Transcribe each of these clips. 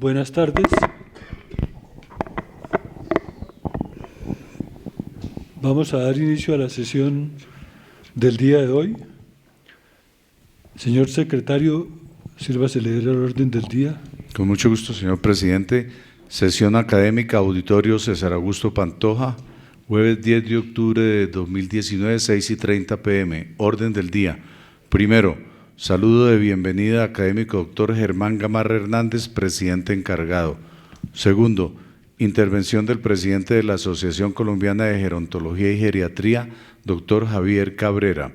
Buenas tardes. Vamos a dar inicio a la sesión del día de hoy. Señor secretario, sírvase leer el orden del día. Con mucho gusto, señor presidente. Sesión académica, Auditorio César Augusto Pantoja, jueves 10 de octubre de 2019, 6:30 p.m. Orden del día. Primero, saludo de bienvenida académico doctor Germán Gamarra Hernández, presidente encargado. Segundo, intervención del presidente de la Asociación Colombiana de Gerontología y Geriatría, doctor Javier Cabrera.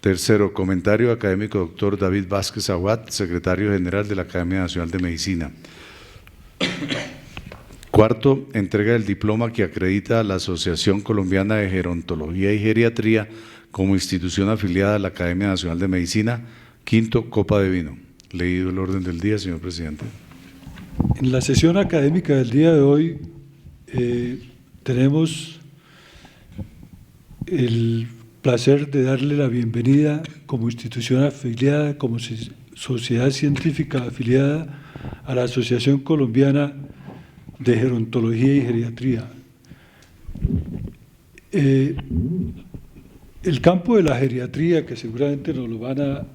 Tercero, comentario académico doctor David Vázquez Aguad, secretario general de la Academia Nacional de Medicina. Cuarto, entrega del diploma que acredita a la Asociación Colombiana de Gerontología y Geriatría como institución afiliada a la Academia Nacional de Medicina. Quinto, copa de vino. Leído el orden del día, señor presidente. En la sesión académica del día de hoy tenemos el placer de darle la bienvenida como institución afiliada, como sociedad científica afiliada a la Asociación Colombiana de Gerontología y Geriatría. El campo de la geriatría, que seguramente nos lo van a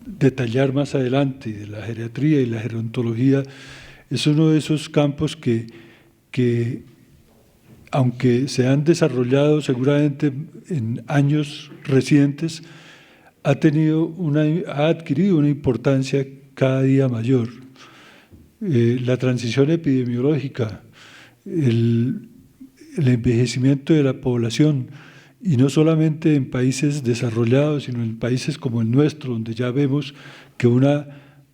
detallar más adelante, de la geriatría y la gerontología, es uno de esos campos que aunque se han desarrollado seguramente en años recientes, ha adquirido una importancia cada día mayor. La transición epidemiológica, el envejecimiento de la población, y no solamente en países desarrollados, sino en países como el nuestro, donde ya vemos que una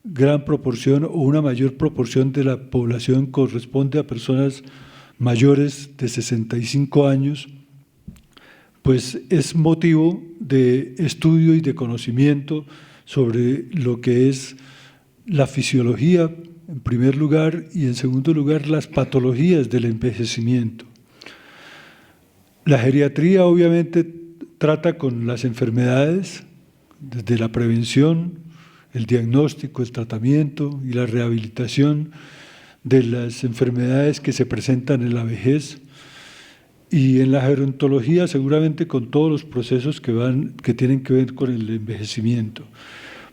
gran proporción o una mayor proporción de la población corresponde a personas mayores de 65 años, pues es motivo de estudio y de conocimiento sobre lo que es la fisiología, en primer lugar, y en segundo lugar, las patologías del envejecimiento. La geriatría obviamente trata con las enfermedades, desde la prevención, el diagnóstico, el tratamiento y la rehabilitación de las enfermedades que se presentan en la vejez, y en la gerontología seguramente con todos los procesos que tienen que ver con el envejecimiento.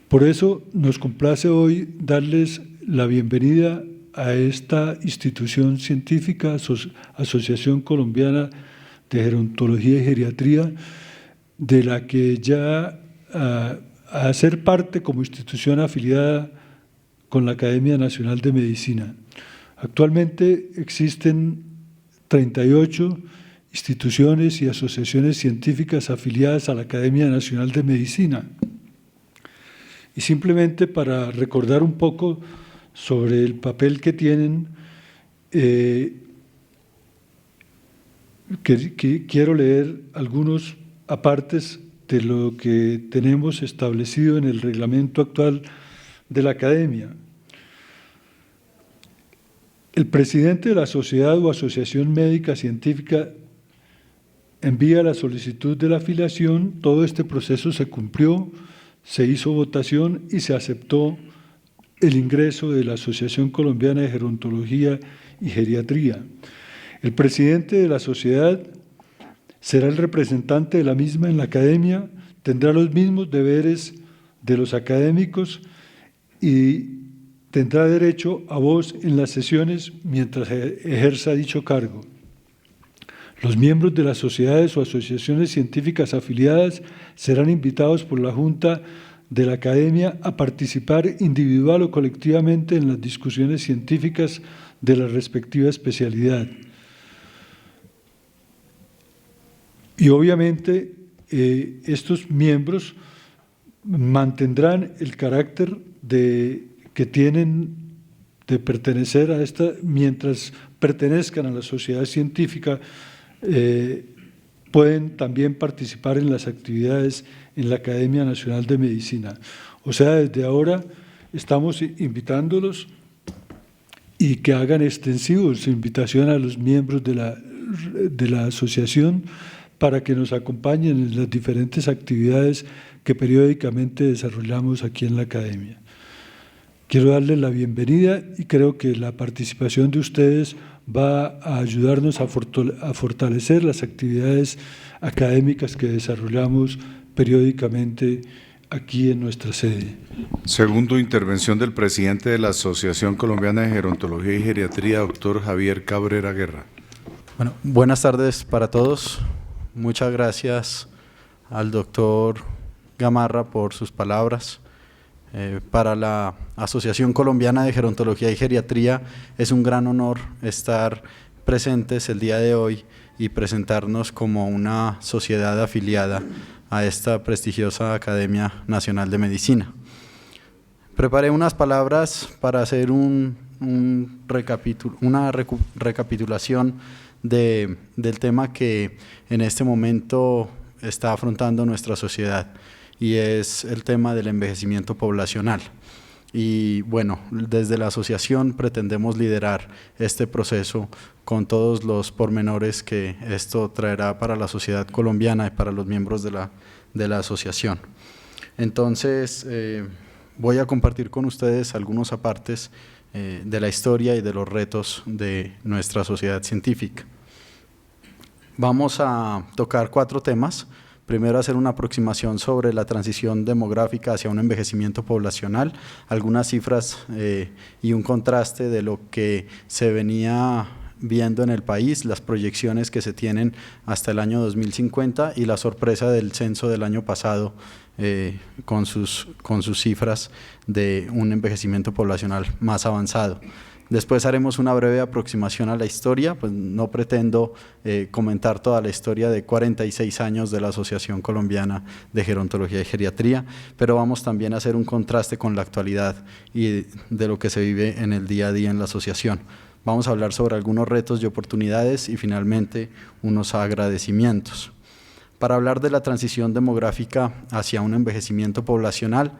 Por eso nos complace hoy darles la bienvenida a esta institución científica, Asociación Colombiana de Gerontología y Geriatría, de la que ya a ser parte como institución afiliada con la Academia Nacional de Medicina. Actualmente existen 38 instituciones y asociaciones científicas afiliadas a la Academia Nacional de Medicina. Y simplemente para recordar un poco sobre el papel que tienen, quiero leer algunos apartes de lo que tenemos establecido en el reglamento actual de la Academia. El presidente de la sociedad o asociación médica científica envía la solicitud de la afiliación, todo este proceso se cumplió, se hizo votación y se aceptó el ingreso de la Asociación Colombiana de Gerontología y Geriatría. El presidente de la sociedad será el representante de la misma en la academia, tendrá los mismos deberes de los académicos y tendrá derecho a voz en las sesiones mientras ejerza dicho cargo. Los miembros de las sociedades o asociaciones científicas afiliadas serán invitados por la Junta de la Academia a participar individual o colectivamente en las discusiones científicas de la respectiva especialidad. Y obviamente estos miembros mantendrán el carácter que tienen de pertenecer a esta, mientras pertenezcan a la sociedad científica, pueden también participar en las actividades en la Academia Nacional de Medicina. O sea, desde ahora estamos invitándolos y que hagan extensivo su invitación a los miembros de la asociación para que nos acompañen en las diferentes actividades que periódicamente desarrollamos aquí en la Academia. Quiero darles la bienvenida y creo que la participación de ustedes va a ayudarnos a fortalecer las actividades académicas que desarrollamos periódicamente aquí en nuestra sede. Segundo, intervención del presidente de la Asociación Colombiana de Gerontología y Geriatría, doctor Javier Cabrera Guerra. Bueno, buenas tardes para todos. Muchas gracias al doctor Gamarra por sus palabras. Para la Asociación Colombiana de Gerontología y Geriatría es un gran honor estar presentes el día de hoy y presentarnos como una sociedad afiliada a esta prestigiosa Academia Nacional de Medicina. Preparé unas palabras para hacer una recapitulación del tema que en este momento está afrontando nuestra sociedad, y es el tema del envejecimiento poblacional. Y bueno, desde la asociación pretendemos liderar este proceso con todos los pormenores que esto traerá para la sociedad colombiana y para los miembros de la asociación. Entonces, voy a compartir con ustedes algunos apartes de la historia y de los retos de nuestra sociedad científica. Vamos a tocar 4 temas. Primero, hacer una aproximación sobre la transición demográfica hacia un envejecimiento poblacional, algunas cifras y un contraste de lo que se venía viendo en el país, las proyecciones que se tienen hasta el año 2050 y la sorpresa del censo del año pasado con sus cifras de un envejecimiento poblacional más avanzado. Después haremos una breve aproximación a la historia, pues no pretendo comentar toda la historia de 46 años de la Asociación Colombiana de Gerontología y Geriatría, pero vamos también a hacer un contraste con la actualidad y de lo que se vive en el día a día en la asociación. Vamos a hablar sobre algunos retos y oportunidades y finalmente unos agradecimientos. Para hablar de la transición demográfica hacia un envejecimiento poblacional,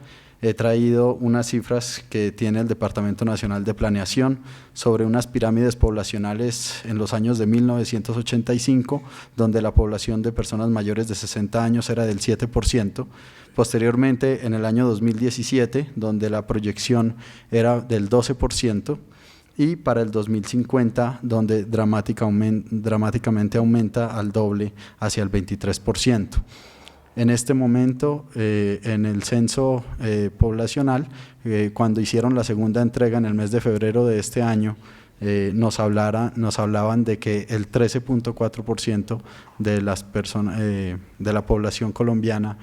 he traído unas cifras que tiene el Departamento Nacional de Planeación sobre unas pirámides poblacionales en los años de 1985, donde la población de personas mayores de 60 años era del 7%, posteriormente en el año 2017, donde la proyección era del 12%, y para el 2050, donde dramáticamente aumenta al doble hacia el 23%. En este momento, en el censo poblacional, cuando hicieron la segunda entrega en el mes de febrero de este año, nos hablaban de que el 13.4% de las personas de la población colombiana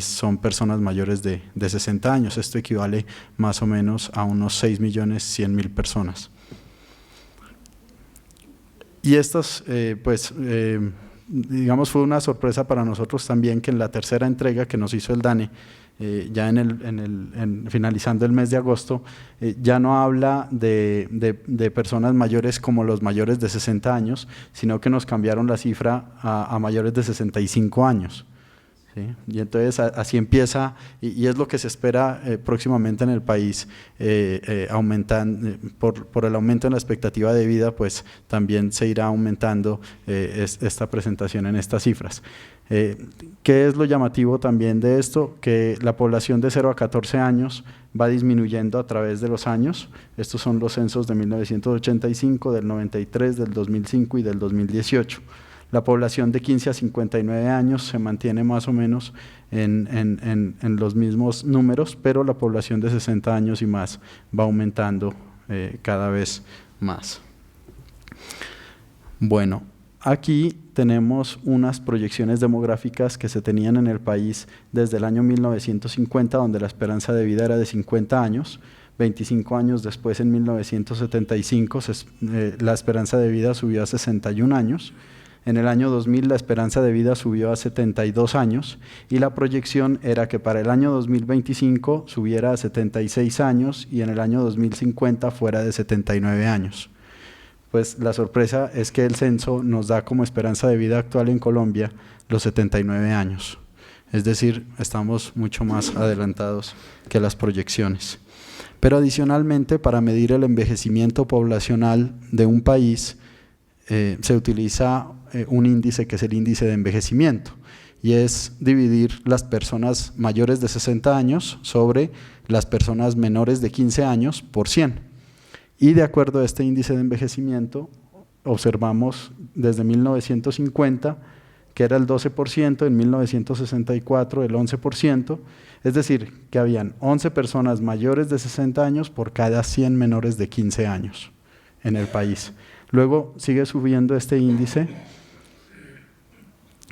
son personas mayores de 60 años. Esto equivale más o menos a unos 6.100.000 personas. Y estas, digamos, fue una sorpresa para nosotros también que en la tercera entrega que nos hizo el DANE, ya finalizando el mes de agosto, ya no habla de personas mayores como los mayores de 60 años, sino que nos cambiaron la cifra a mayores de 65 años. ¿Sí? Y entonces así empieza, y es lo que se espera próximamente en el país, aumentando, por el aumento en la expectativa de vida, pues también se irá aumentando esta presentación en estas cifras. ¿Qué es lo llamativo también de esto? Que la población de 0 a 14 años va disminuyendo a través de los años. Estos son los censos de 1985, del 93, del 2005 y del 2018. La población de 15 a 59 años se mantiene más o menos en los mismos números, pero la población de 60 años y más va aumentando cada vez más. Bueno, aquí tenemos unas proyecciones demográficas que se tenían en el país desde el año 1950, donde la esperanza de vida era de 50 años. 25 años después, en 1975, la esperanza de vida subió a 61 años. En el año 2000 la esperanza de vida subió a 72 años y la proyección era que para el año 2025 subiera a 76 años y en el año 2050 fuera de 79 años. Pues la sorpresa es que el censo nos da como esperanza de vida actual en Colombia los 79 años. Es decir, estamos mucho más adelantados que las proyecciones. Pero adicionalmente, para medir el envejecimiento poblacional de un país, se utiliza un índice que es el índice de envejecimiento, y es dividir las personas mayores de 60 años sobre las personas menores de 15 años por 100. Y de acuerdo a este índice de envejecimiento, observamos desde 1950 que era el 12%, en 1964 el 11%, es decir, que habían 11 personas mayores de 60 años por cada 100 menores de 15 años en el país. Luego sigue subiendo este índice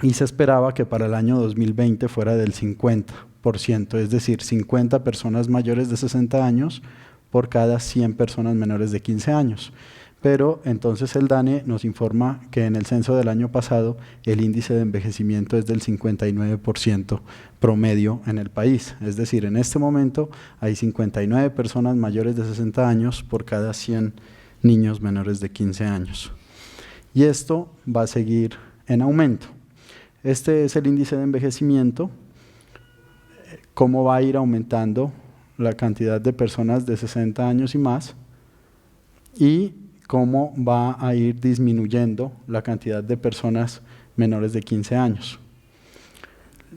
y se esperaba que para el año 2020 fuera del 50%, es decir, 50 personas mayores de 60 años por cada 100 personas menores de 15 años. Pero entonces el DANE nos informa que en el censo del año pasado el índice de envejecimiento es del 59% promedio en el país. Es decir, en este momento hay 59 personas mayores de 60 años por cada 100 niños menores de 15 años. Y esto va a seguir en aumento. Este es el índice de envejecimiento, cómo va a ir aumentando la cantidad de personas de 60 años y más, y cómo va a ir disminuyendo la cantidad de personas menores de 15 años.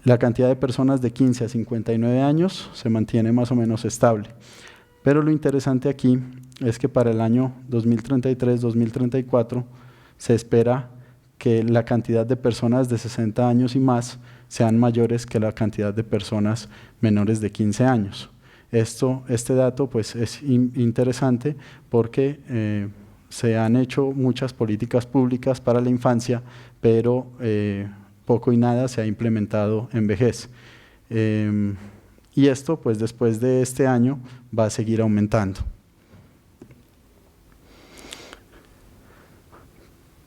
La cantidad de personas de 15 a 59 años se mantiene más o menos estable, pero lo interesante aquí es que para el año 2033-2034 se espera que la cantidad de personas de 60 años y más sean mayores que la cantidad de personas menores de 15 años. Este dato pues es interesante porque se han hecho muchas políticas públicas para la infancia, pero poco y nada se ha implementado en vejez. Y esto, pues después de este año, va a seguir aumentando.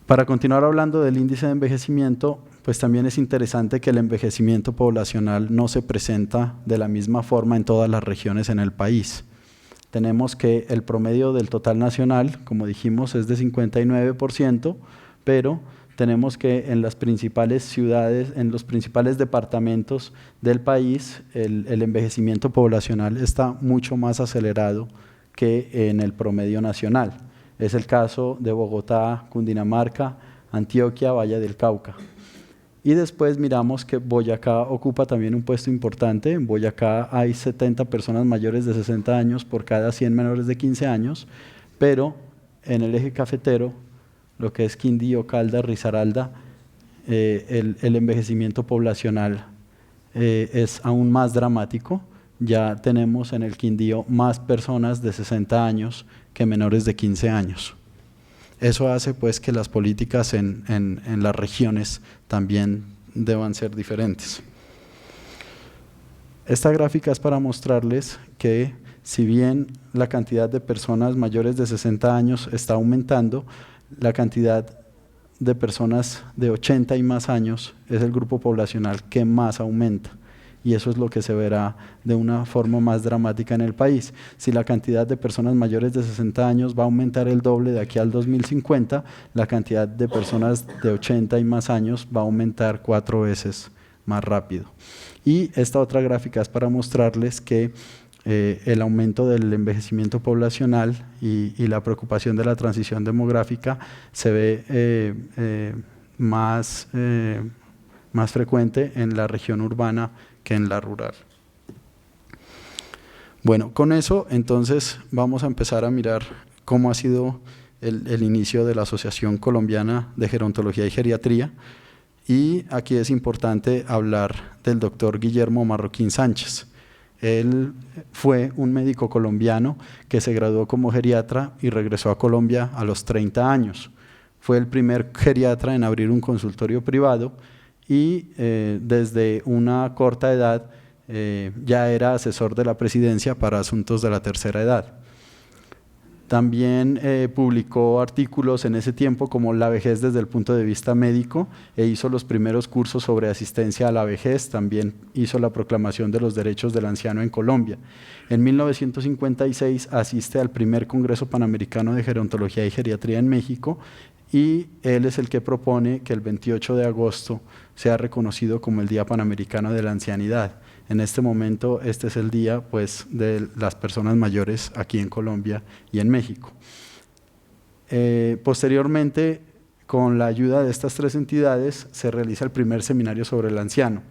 Para continuar hablando del índice de envejecimiento, pues también es interesante que el envejecimiento poblacional no se presenta de la misma forma en todas las regiones en el país. Tenemos que el promedio del total nacional, como dijimos, es de 59%, pero tenemos que en las principales ciudades, en los principales departamentos del país, el envejecimiento poblacional está mucho más acelerado que en el promedio nacional. Es el caso de Bogotá, Cundinamarca, Antioquia, Valle del Cauca. Y después miramos que Boyacá ocupa también un puesto importante. En Boyacá hay 70 personas mayores de 60 años por cada 100 menores de 15 años, pero en el eje cafetero, lo que es Quindío, Caldas, Risaralda, el envejecimiento poblacional es aún más dramático. Ya tenemos en el Quindío más personas de 60 años que menores de 15 años. Eso hace pues que las políticas en las regiones también deban ser diferentes. Esta gráfica es para mostrarles que si bien la cantidad de personas mayores de 60 años está aumentando, la cantidad de personas de 80 y más años es el grupo poblacional que más aumenta. Y eso es lo que se verá de una forma más dramática en el país. Si la cantidad de personas mayores de 60 años va a aumentar el doble de aquí al 2050, la cantidad de personas de 80 y más años va a aumentar 4 veces más rápido. Y esta otra gráfica es para mostrarles que el aumento del envejecimiento poblacional y la preocupación de la transición demográfica se ve más frecuente en la región urbana que en la rural. Bueno, con eso entonces vamos a empezar a mirar cómo ha sido el inicio de la Asociación Colombiana de Gerontología y Geriatría, y aquí es importante hablar del doctor Guillermo Marroquín Sánchez. Él fue un médico colombiano que se graduó como geriatra y regresó a Colombia a los 30 años. Fue el primer geriatra en abrir un consultorio privado y desde una corta edad ya era asesor de la presidencia para asuntos de la tercera edad. También publicó artículos en ese tiempo como La vejez desde el punto de vista médico e hizo los primeros cursos sobre asistencia a la vejez. También hizo la proclamación de los derechos del anciano en Colombia. En 1956 asiste al primer Congreso Panamericano de Gerontología y Geriatría en México, y él es el que propone que el 28 de agosto sea reconocido como el Día Panamericano de la Ancianidad. En este momento este es el día pues, de las personas mayores aquí en Colombia y en México. Posteriormente, con la ayuda de estas 3 entidades se realiza el primer seminario sobre el anciano.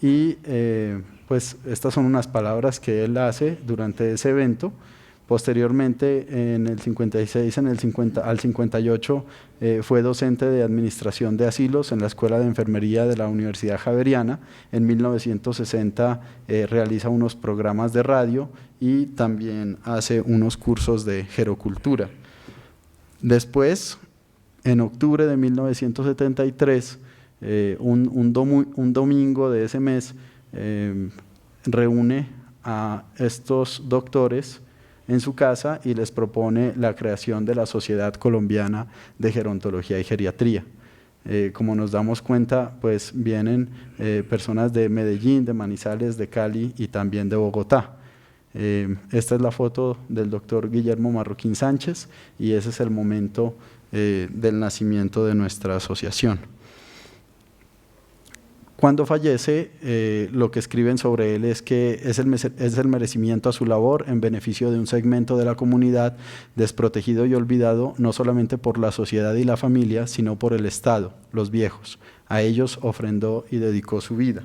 Y pues estas son unas palabras que él hace durante ese evento. Posteriormente, en el 56 al 58, fue docente de administración de asilos en la Escuela de Enfermería de la Universidad Javeriana. En 1960 realiza unos programas de radio y también hace unos cursos de gerocultura. Después, en octubre de 1973, un domingo de ese mes, reúne a estos doctores en su casa y les propone la creación de la Sociedad Colombiana de Gerontología y Geriatría. Como nos damos cuenta, pues vienen personas de Medellín, de Manizales, de Cali y también de Bogotá. Esta es la foto del doctor Guillermo Marroquín Sánchez y ese es el momento del nacimiento de nuestra asociación. Cuando fallece, lo que escriben sobre él es que es el merecimiento a su labor en beneficio de un segmento de la comunidad desprotegido y olvidado, no solamente por la sociedad y la familia, sino por el Estado, los viejos. A ellos ofrendó y dedicó su vida.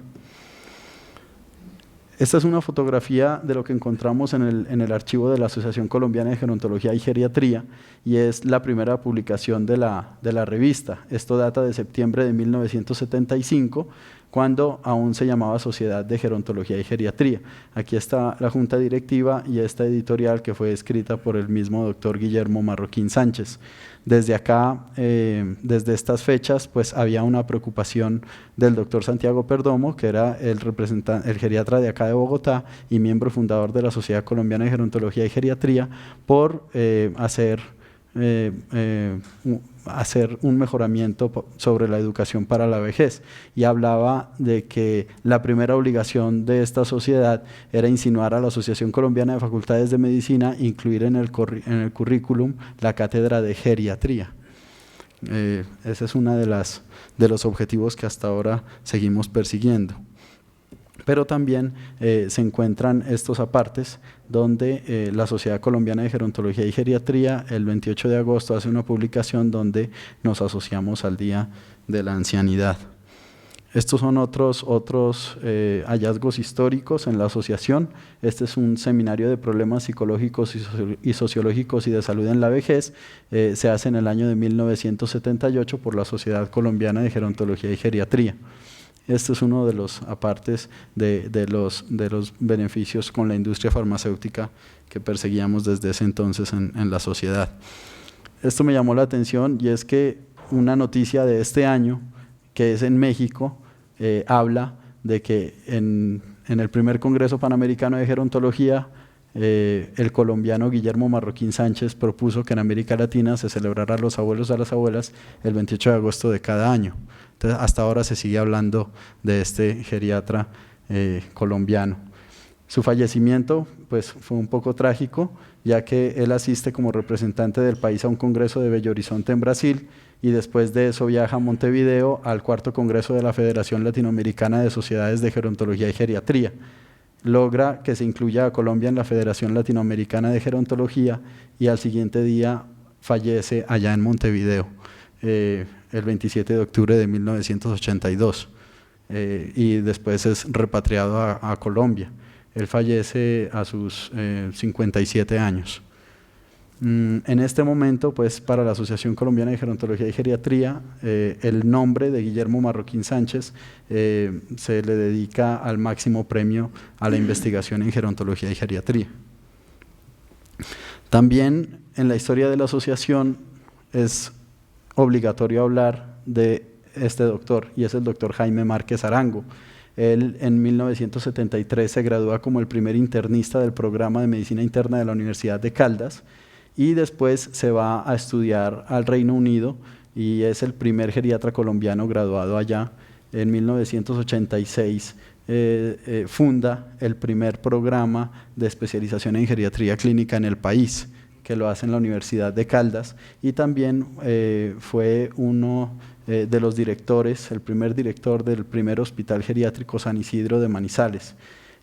Esta es una fotografía de lo que encontramos en el archivo de la Asociación Colombiana de Gerontología y Geriatría y es la primera publicación de la revista. Esto data de septiembre de 1975, cuando aún se llamaba Sociedad de Gerontología y Geriatría. Aquí está la junta directiva y esta editorial que fue escrita por el mismo doctor Guillermo Marroquín Sánchez. Desde acá, desde estas fechas, pues había una preocupación del doctor Santiago Perdomo, que era el geriatra de acá de Bogotá y miembro fundador de la Sociedad Colombiana de Gerontología y Geriatría, por hacer un mejoramiento sobre la educación para la vejez, y hablaba de que la primera obligación de esta sociedad era insinuar a la Asociación Colombiana de Facultades de Medicina incluir en el currículum la cátedra de geriatría. Ese es uno de los objetivos que hasta ahora seguimos persiguiendo. Pero también se encuentran estos apartes donde la Sociedad Colombiana de Gerontología y Geriatría el 28 de agosto hace una publicación donde nos asociamos al Día de la Ancianidad. Estos son otros hallazgos históricos en la asociación. Este es un seminario de problemas psicológicos y sociológicos y de salud en la vejez. Se hace en el año de 1978 por la Sociedad Colombiana de Gerontología y Geriatría. Este es uno de los apartes de los beneficios con la industria farmacéutica que perseguíamos desde ese entonces en la sociedad. Esto me llamó la atención y es que una noticia de este año, que es en México, habla de que en el primer Congreso Panamericano de Gerontología, el colombiano Guillermo Marroquín Sánchez propuso que en América Latina se celebrara a los abuelos y a las abuelas el 28 de agosto de cada año. Entonces, hasta ahora se sigue hablando de este geriatra colombiano. Su fallecimiento pues, fue un poco trágico, ya que él asiste como representante del país a un congreso de Belo Horizonte en Brasil y después de eso viaja a Montevideo al 4º Congreso de la Federación Latinoamericana de Sociedades de Gerontología y Geriatría. Logra que se incluya a Colombia en la Federación Latinoamericana de Gerontología y al siguiente día fallece allá en Montevideo, el 27 de octubre de 1982, y después es repatriado a Colombia. Él fallece a sus 57 años. En este momento, pues, para la Asociación Colombiana de Gerontología y Geriatría, el nombre de Guillermo Marroquín Sánchez se le dedica al máximo premio a la investigación en gerontología y geriatría. También en la historia de la asociación es obligatorio hablar de este doctor, y es el doctor Jaime Márquez Arango. Él en 1973 se gradúa como el primer internista del programa de medicina interna de la Universidad de Caldas y después se va a estudiar al Reino Unido y es el primer geriatra colombiano graduado allá. En 1986 funda el primer programa de especialización en geriatría clínica en el país, que lo hace en la Universidad de Caldas, y también fue uno de los directores, el primer director del primer hospital geriátrico San Isidro de Manizales.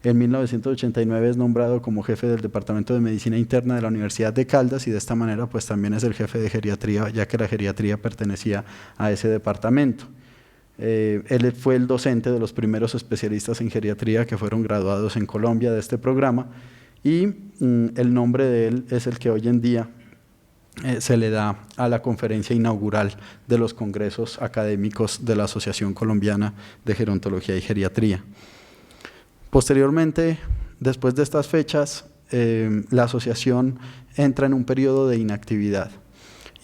En 1989 es nombrado como jefe del Departamento de Medicina Interna de la Universidad de Caldas y de esta manera pues también es el jefe de geriatría, ya que la geriatría pertenecía a ese departamento. Él fue el docente de los primeros especialistas en geriatría que fueron graduados en Colombia de este programa y el nombre de él es el que hoy en día se le da a la conferencia inaugural de los congresos académicos de la Asociación Colombiana de Gerontología y Geriatría. Posteriormente, después de estas fechas, la asociación entra en un periodo de inactividad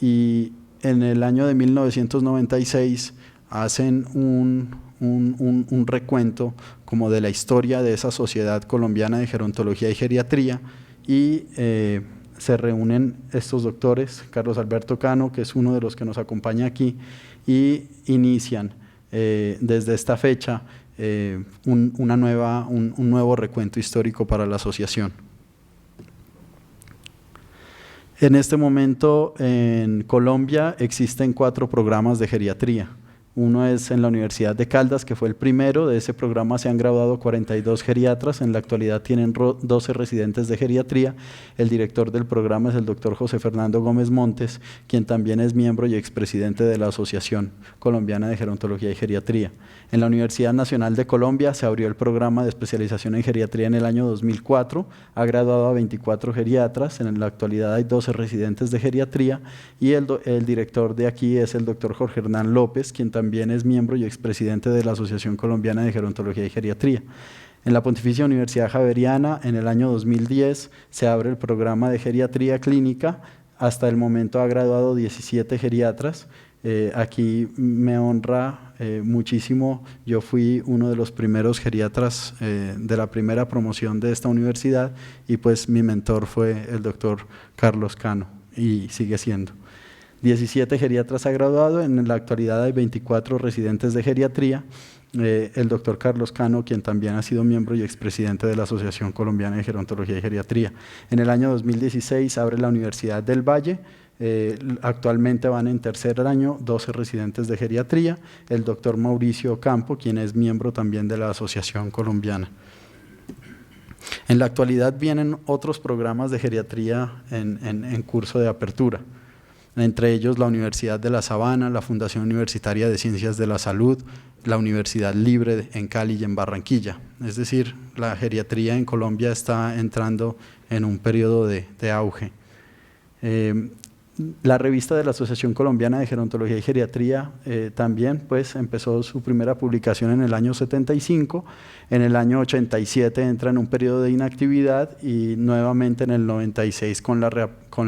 y en el año de 1996 hacen un recuento como de la historia de esa Sociedad Colombiana de Gerontología y Geriatría y se reúnen estos doctores, Carlos Alberto Cano, que es uno de los que nos acompaña aquí, y inician desde esta fecha un nuevo recuento histórico para la asociación. En este momento en Colombia existen 4 programas de geriatría. Uno es en la Universidad de Caldas, que fue el primero. De ese programa se han graduado 42 geriatras. En la actualidad tienen 12 residentes de geriatría. El director del programa es el doctor José Fernando Gómez Montes, quien también es miembro y expresidente de la Asociación Colombiana de Gerontología y Geriatría. En la Universidad Nacional de Colombia se abrió el programa de especialización en geriatría en el año 2004. Ha graduado a 24 geriatras. En la actualidad hay 12 residentes de geriatría y el director de aquí es el doctor Jorge Hernán López, quien también es miembro y expresidente de la Asociación Colombiana de Gerontología y Geriatría. En la Pontificia Universidad Javeriana, en el año 2010, se abre el programa de geriatría clínica. Hasta el momento ha graduado 17 geriatras. Aquí me honra muchísimo. Yo fui uno de los primeros geriatras de la primera promoción de esta universidad y pues mi mentor fue el doctor Carlos Cano y sigue siendo. 17 geriatras ha graduado, en la actualidad hay 24 residentes de geriatría. El doctor Carlos Cano, quien también ha sido miembro y expresidente de la Asociación Colombiana de Gerontología y Geriatría. En el año 2016 abre la Universidad del Valle. Actualmente van en tercer año 12 residentes de geriatría. El doctor Mauricio Campo, quien es miembro también de la Asociación Colombiana. En la actualidad vienen otros programas de geriatría en curso de apertura. Entre ellos la Universidad de La Sabana, la Fundación Universitaria de Ciencias de la Salud, la Universidad Libre en Cali y en Barranquilla. Es decir, la geriatría en Colombia está entrando en un periodo de auge. La revista de la Asociación Colombiana de Gerontología y Geriatría también pues, empezó su primera publicación en el año 75, en el año 87 entra en un periodo de inactividad y nuevamente en el 96 con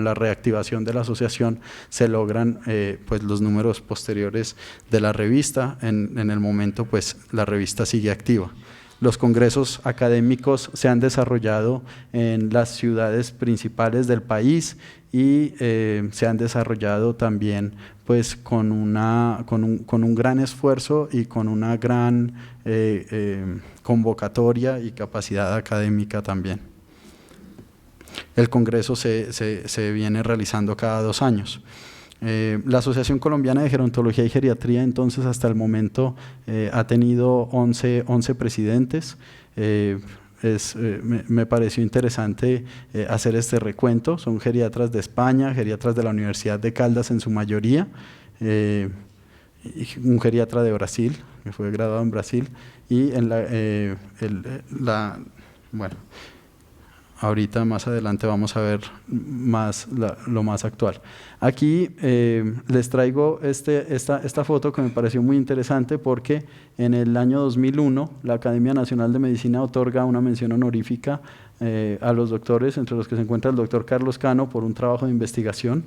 la reactivación de la asociación se logran pues, los números posteriores de la revista. En el momento pues, la revista sigue activa. Los congresos académicos se han desarrollado en las ciudades principales del país y se han desarrollado también pues, con un gran esfuerzo y con una gran convocatoria y capacidad académica también. El congreso se viene realizando cada 2 años. La Asociación Colombiana de Gerontología y Geriatría entonces hasta el momento ha tenido 11 presidentes. Me pareció interesante hacer este recuento. Son geriatras de España, geriatras de la Universidad de Caldas en su mayoría, un geriatra de Brasil, que fue graduado en Brasil, y bueno, ahorita más adelante vamos a ver lo más actual. Aquí les traigo esta foto que me pareció muy interesante porque en el año 2001 la Academia Nacional de Medicina otorga una mención honorífica a los doctores, entre los que se encuentra el doctor Carlos Cano por un trabajo de investigación.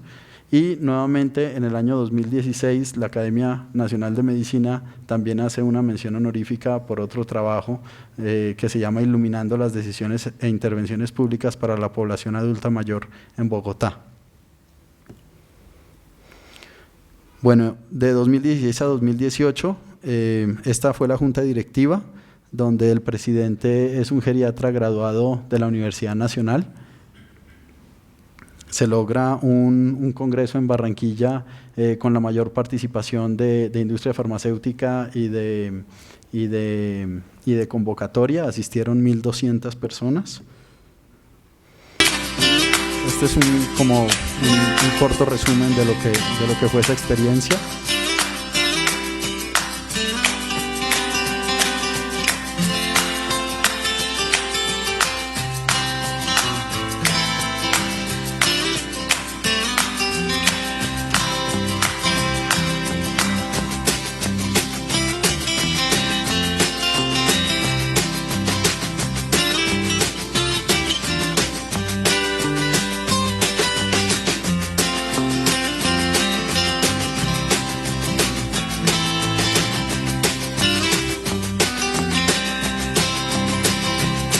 Y nuevamente en el año 2016 la Academia Nacional de Medicina también hace una mención honorífica por otro trabajo que se llama Iluminando las decisiones e intervenciones públicas para la población adulta mayor en Bogotá. Bueno, de 2016 a 2018 esta fue la junta directiva donde el presidente es un geriatra graduado de la Universidad Nacional. Se logra un congreso en Barranquilla con la mayor participación de industria farmacéutica y y de convocatoria. Asistieron 1.200 personas. Este es como un corto resumen de lo que fue esa experiencia.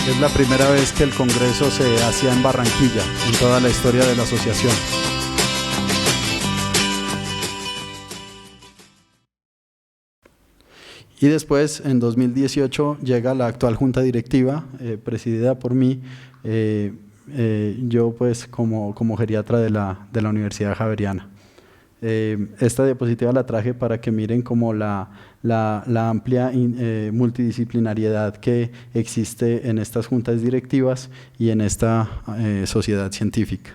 Es la primera vez que el Congreso se hacía en Barranquilla, en toda la historia de la asociación. Y después, en 2018, llega la actual Junta Directiva, presidida por mí, yo pues como geriatra de la Universidad Javeriana. Esta diapositiva la traje para que miren como la amplia multidisciplinariedad que existe en estas juntas directivas y en esta sociedad científica.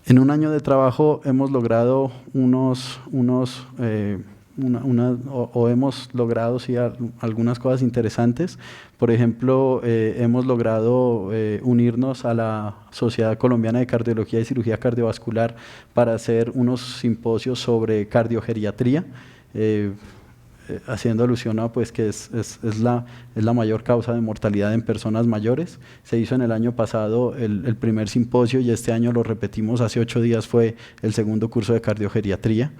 En un año de trabajo hemos logrado hemos logrado sí, algunas cosas interesantes. Por ejemplo, hemos logrado unirnos a la Sociedad Colombiana de Cardiología y Cirugía Cardiovascular para hacer unos simposios sobre cardiogeriatría, haciendo alusión a pues, que es la mayor causa de mortalidad en personas mayores. Se hizo en el año pasado el primer simposio y este año lo repetimos, hace 8 días fue el segundo curso de cardiogeriatría.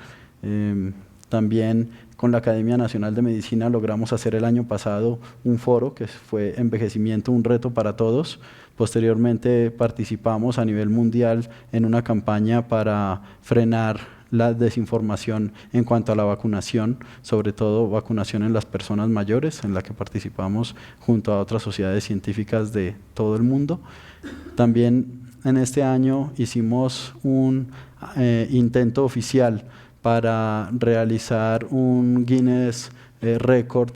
También con la Academia Nacional de Medicina logramos hacer el año pasado un foro que fue Envejecimiento, un reto para todos. Posteriormente participamos a nivel mundial en una campaña para frenar la desinformación en cuanto a la vacunación, sobre todo vacunación en las personas mayores, en la que participamos junto a otras sociedades científicas de todo el mundo. También en este año hicimos un intento oficial para realizar un Guinness Record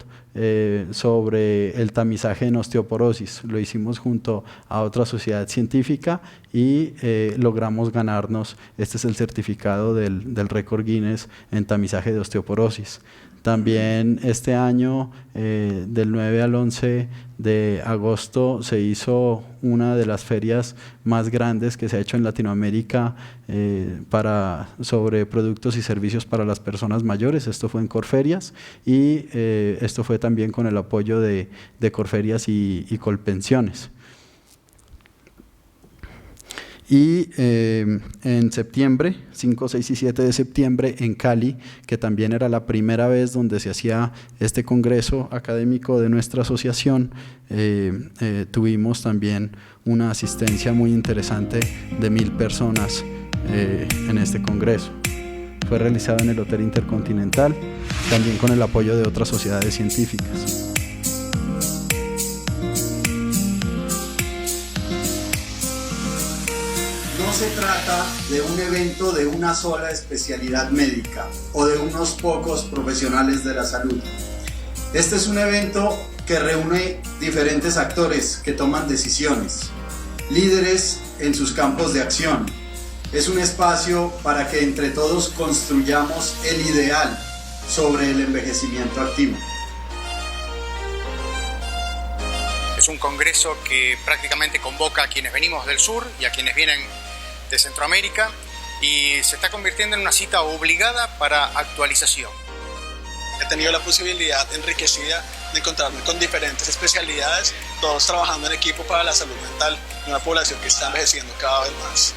sobre el tamizaje en osteoporosis. Lo hicimos junto a otra sociedad científica y logramos ganarnos, este es el certificado del récord Guinness en tamizaje de osteoporosis. También este año, del 9 al 11 de agosto, se hizo una de las ferias más grandes que se ha hecho en Latinoamérica sobre productos y servicios para las personas mayores. Esto fue en Corferias y esto fue también con el apoyo de Corferias y Colpensiones. Y en septiembre, 5, 6 y 7 de septiembre, en Cali, que también era la primera vez donde se hacía este congreso académico de nuestra asociación, tuvimos también una asistencia muy interesante de 1.000 personas en este congreso. Fue realizado en el Hotel Intercontinental, también con el apoyo de otras sociedades científicas. No se trata de un evento de una sola especialidad médica o de unos pocos profesionales de la salud. Este es un evento que reúne diferentes actores que toman decisiones, líderes en sus campos de acción. Es un espacio para que entre todos construyamos el ideal sobre el envejecimiento activo. Es un congreso que prácticamente convoca a quienes venimos del sur y a quienes vienen de Centroamérica y se está convirtiendo en una cita obligada para actualización. He tenido la posibilidad enriquecida de encontrarme con diferentes especialidades, todos trabajando en equipo para la salud mental de una población que está envejeciendo cada vez más.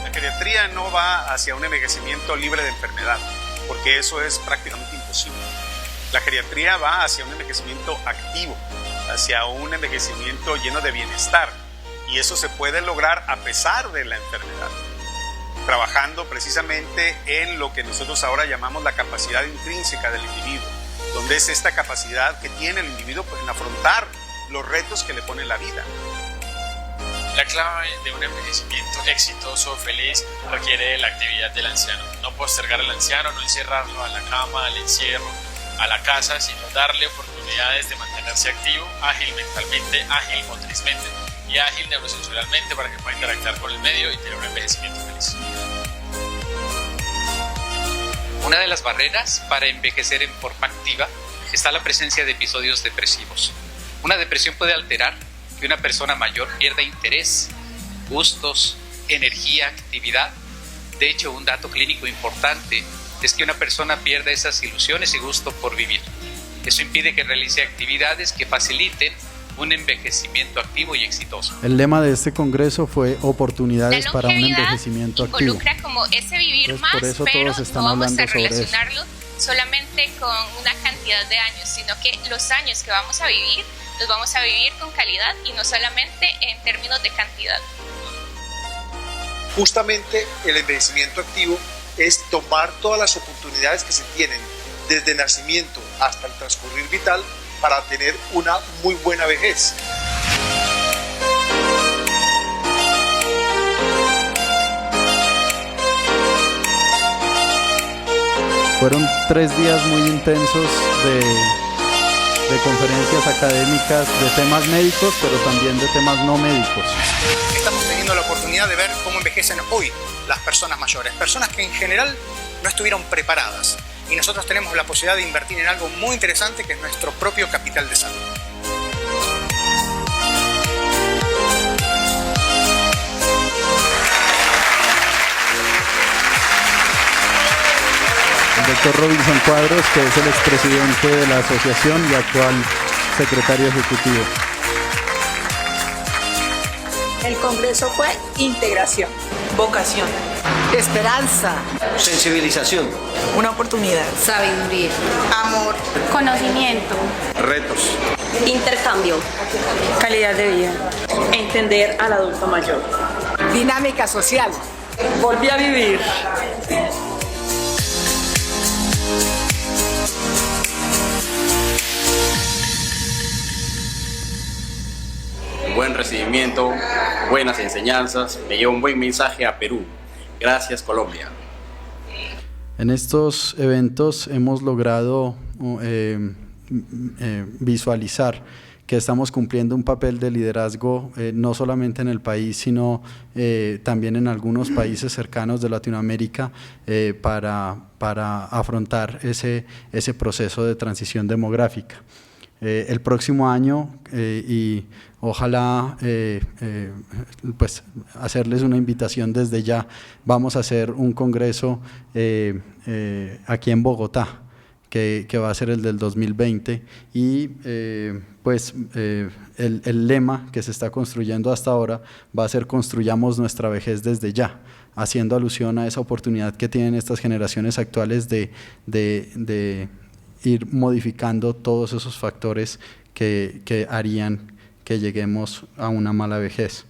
La geriatría no va hacia un envejecimiento libre de enfermedad, porque eso es prácticamente imposible. La geriatría va hacia un envejecimiento activo, hacia un envejecimiento lleno de bienestar. Y eso se puede lograr a pesar de la enfermedad, trabajando precisamente en lo que nosotros ahora llamamos la capacidad intrínseca del individuo, donde es esta capacidad que tiene el individuo en afrontar los retos que le pone la vida. La clave de un envejecimiento exitoso o feliz requiere de la actividad del anciano. No postergar al anciano, no encerrarlo a la cama, al encierro, a la casa, sino darle oportunidades de mantenerse activo, ágil mentalmente, ágil motrizmente y ágil neurosensorialmente para que pueda interactuar con el medio y tener un envejecimiento feliz. Una de las barreras para envejecer en forma activa está la presencia de episodios depresivos. Una depresión puede alterar que una persona mayor pierda interés, gustos, energía, actividad. De hecho, un dato clínico importante es que una persona pierda esas ilusiones y gusto por vivir. Eso impide que realice actividades que faciliten un envejecimiento activo y exitoso. El lema de este congreso fue oportunidades para un envejecimiento activo. Involucra como ese vivir Entonces, más, por eso pero todos están no vamos hablando a sobre eso. relacionarlo solamente con una cantidad de años, sino que los años que vamos a vivir, los vamos a vivir con calidad y no solamente en términos de cantidad. Justamente el envejecimiento activo es tomar todas las oportunidades que se tienen desde el nacimiento hasta el transcurrir vital para tener una muy buena vejez. Fueron 3 días muy intensos de conferencias académicas de temas médicos, pero también de temas no médicos. Estamos teniendo la oportunidad de ver cómo envejecen hoy las personas mayores, personas que en general no estuvieron preparadas. Y nosotros tenemos la posibilidad de invertir en algo muy interesante que es nuestro propio capital de salud. El doctor Robinson Cuadros, que es el expresidente de la asociación y actual secretario ejecutivo. El congreso fue integración, vocación, esperanza, sensibilización, una oportunidad, sabiduría, amor, Conocimiento, Retos. intercambio, calidad de vida, entender al adulto mayor, dinámica social, volví a vivir. Buen recibimiento, buenas enseñanzas, me lleva un buen mensaje a Perú. Gracias, Colombia. En estos eventos hemos logrado visualizar que estamos cumpliendo un papel de liderazgo no solamente en el país, sino también en algunos países cercanos de Latinoamérica para afrontar ese proceso de transición demográfica. El próximo año y ojalá pues hacerles una invitación desde ya, vamos a hacer un congreso aquí en Bogotá que va a ser el del 2020 y pues el lema que se está construyendo hasta ahora va a ser construyamos nuestra vejez desde ya, haciendo alusión a esa oportunidad que tienen estas generaciones actuales de ir modificando todos esos factores que harían que lleguemos a una mala vejez.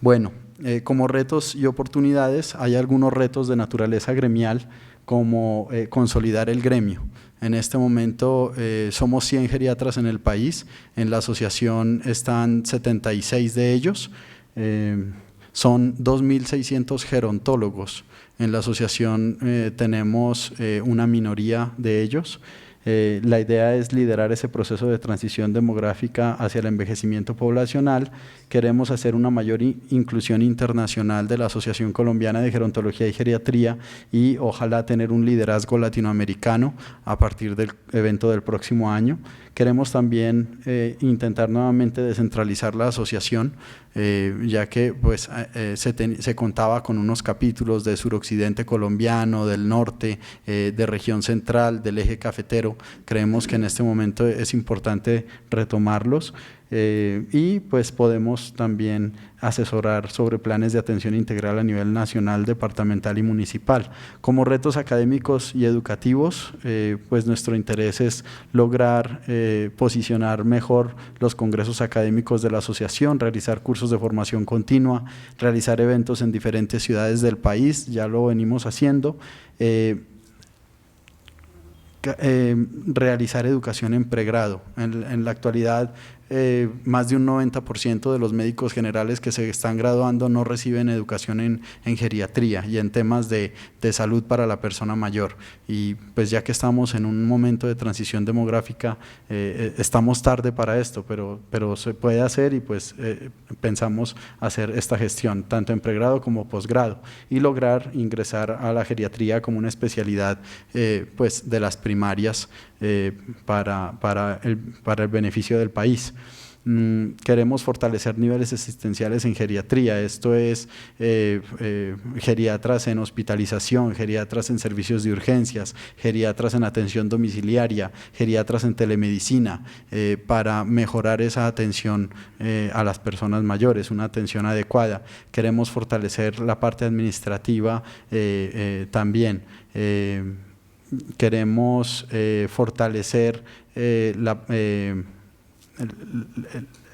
Bueno, como retos y oportunidades, hay algunos retos de naturaleza gremial, como consolidar el gremio. En este momento somos 100 geriatras en el país, en la asociación están 76 de ellos, son 2.600 gerontólogos. En la asociación tenemos una minoría de ellos. La idea es liderar ese proceso de transición demográfica hacia el envejecimiento poblacional. Queremos hacer una mayor inclusión internacional de la Asociación Colombiana de Gerontología y Geriatría y ojalá tener un liderazgo latinoamericano a partir del evento del próximo año. Queremos también intentar nuevamente descentralizar la asociación, ya que pues, se contaba con unos capítulos de suroccidente colombiano, del norte, de región central, del eje cafetero. Creemos que en este momento es importante retomarlos y pues podemos también asesorar sobre planes de atención integral a nivel nacional, departamental y municipal. Como retos académicos y educativos, pues nuestro interés es lograr posicionar mejor los congresos académicos de la asociación, realizar cursos de formación continua, realizar eventos en diferentes ciudades del país, ya lo venimos haciendo, realizar educación en pregrado. En la actualidad más de un 90% de los médicos generales que se están graduando no reciben educación en geriatría y en temas de salud para la persona mayor. Y pues ya que estamos en un momento de transición demográfica, estamos tarde para esto, pero se puede hacer y pues pensamos hacer esta gestión, tanto en pregrado como posgrado, y lograr ingresar a la geriatría como una especialidad pues de las primarias para el beneficio del país. Queremos fortalecer niveles asistenciales en geriatría, esto es geriatras en hospitalización, geriatras en servicios de urgencias, geriatras en atención domiciliaria, geriatras en telemedicina, para mejorar esa atención a las personas mayores, una atención adecuada. Queremos fortalecer la parte administrativa también. Queremos fortalecer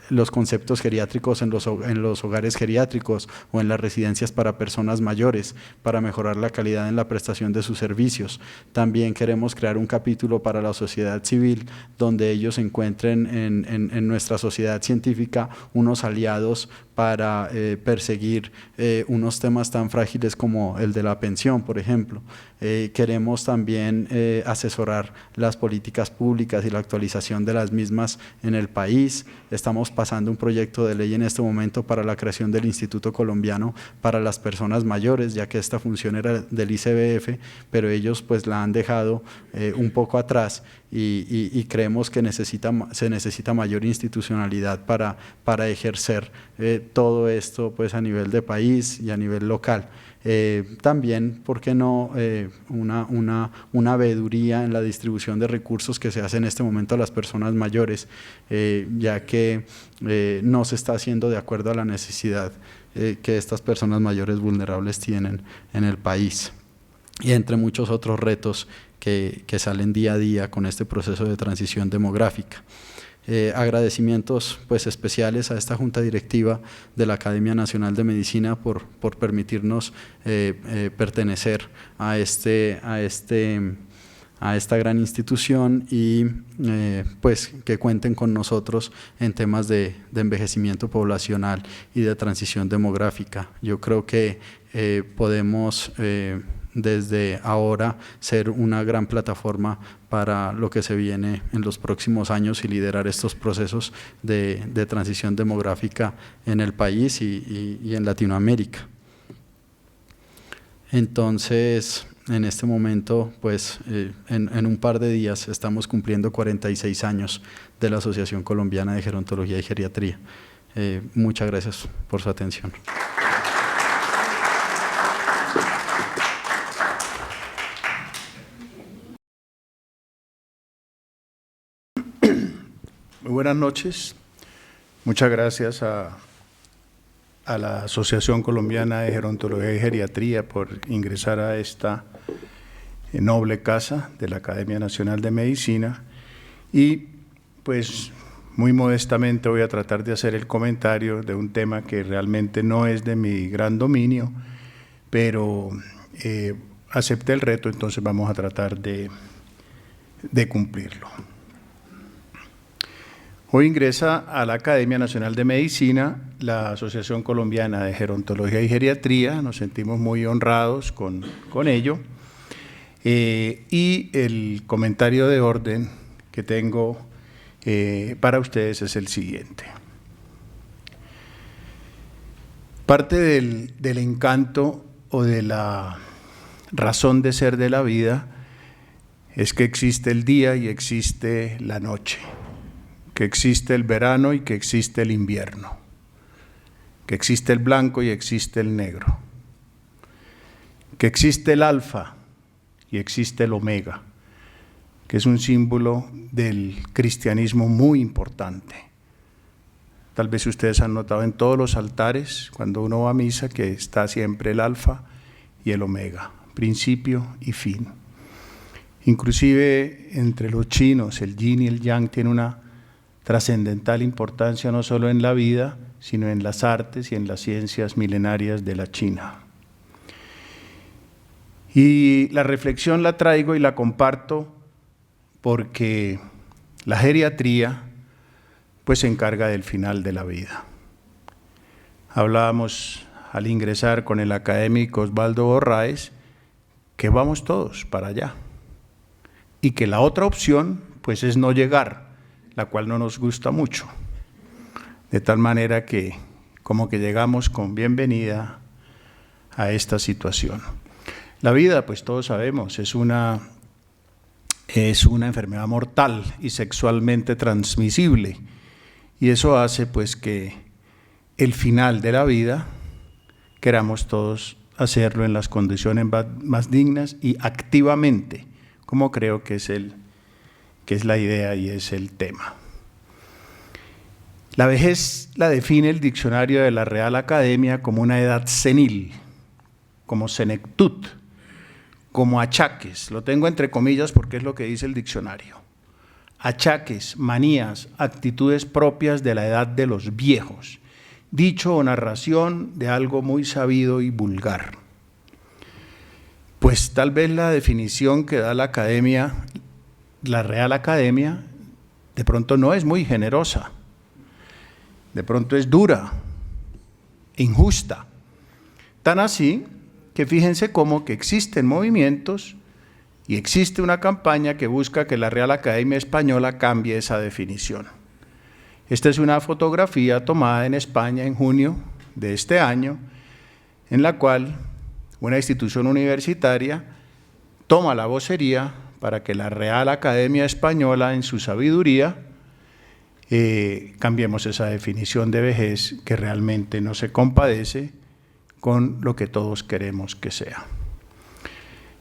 los conceptos geriátricos en los hogares geriátricos o en las residencias para personas mayores, para mejorar la calidad en la prestación de sus servicios. También queremos crear un capítulo para la sociedad civil, donde ellos encuentren en nuestra sociedad científica unos aliados para perseguir unos temas tan frágiles como el de la pensión, por ejemplo. Queremos también asesorar las políticas públicas y la actualización de las mismas en el país. Estamos pasando un proyecto de ley en este momento para la creación del Instituto Colombiano para las Personas Mayores, ya que esta función era del ICBF, pero ellos pues la han dejado un poco atrás y creemos que se necesita mayor institucionalidad para ejercer todo esto pues a nivel de país y a nivel local. También, ¿por qué no una veeduría en la distribución de recursos que se hace en este momento a las personas mayores, ya que no se está haciendo de acuerdo a la necesidad que estas personas mayores vulnerables tienen en el país, y entre muchos otros retos que salen día a día con este proceso de transición demográfica. Agradecimientos pues especiales a esta Junta Directiva de la Academia Nacional de Medicina por permitirnos pertenecer a esta gran institución y pues que cuenten con nosotros en temas de envejecimiento poblacional y de transición demográfica. Yo creo que podemos desde ahora ser una gran plataforma para lo que se viene en los próximos años y liderar estos procesos de transición demográfica en el país y en Latinoamérica. Entonces, en este momento, pues en un par de días estamos cumpliendo 46 años de la Asociación Colombiana de Gerontología y Geriatría. Muchas gracias por su atención. Muy buenas noches. Muchas gracias a la Asociación Colombiana de Gerontología y Geriatría por ingresar a esta noble casa de la Academia Nacional de Medicina, y pues muy modestamente voy a tratar de hacer el comentario de un tema que realmente no es de mi gran dominio, pero acepté el reto, entonces vamos a tratar de cumplirlo. Hoy ingresa a la Academia Nacional de Medicina la Asociación Colombiana de Gerontología y Geriatría. Nos sentimos muy honrados con ello. Y el comentario de orden que tengo para ustedes es el siguiente. Parte del encanto o de la razón de ser de la vida es que existe el día y existe la noche, que existe el verano y que existe el invierno, que existe el blanco y existe el negro, que existe el alfa y existe el omega, que es un símbolo del cristianismo muy importante. Tal vez ustedes han notado en todos los altares, cuando uno va a misa, que está siempre el alfa y el omega, principio y fin. Inclusive entre los chinos, el yin y el yang tiene una trascendental importancia no solo en la vida, sino en las artes y en las ciencias milenarias de la China. Y la reflexión la traigo y la comparto porque la geriatría pues se encarga del final de la vida. Hablábamos al ingresar con el académico Osvaldo Borraes que vamos todos para allá y que la otra opción pues es no llegar, la cual no nos gusta mucho, de tal manera que como que llegamos con bienvenida a esta situación. La vida, pues todos sabemos, es una enfermedad mortal y sexualmente transmisible, y eso hace pues que el final de la vida queramos todos hacerlo en las condiciones más dignas y activamente, como creo que es la idea y es el tema. La vejez la define el diccionario de la Real Academia como una edad senil, como senectud, como achaques, lo tengo entre comillas porque es lo que dice el diccionario, achaques, manías, actitudes propias de la edad de los viejos, dicho o narración de algo muy sabido y vulgar. Pues tal vez la definición que da la Academia, la Real Academia, de pronto no es muy generosa, de pronto es dura, injusta, tan así que fíjense cómo que existen movimientos y existe una campaña que busca que la Real Academia Española cambie esa definición. Esta es una fotografía tomada en España en junio de este año, en la cual una institución universitaria toma la vocería para que la Real Academia Española, en su sabiduría, cambiemos esa definición de vejez que realmente no se compadece con lo que todos queremos que sea.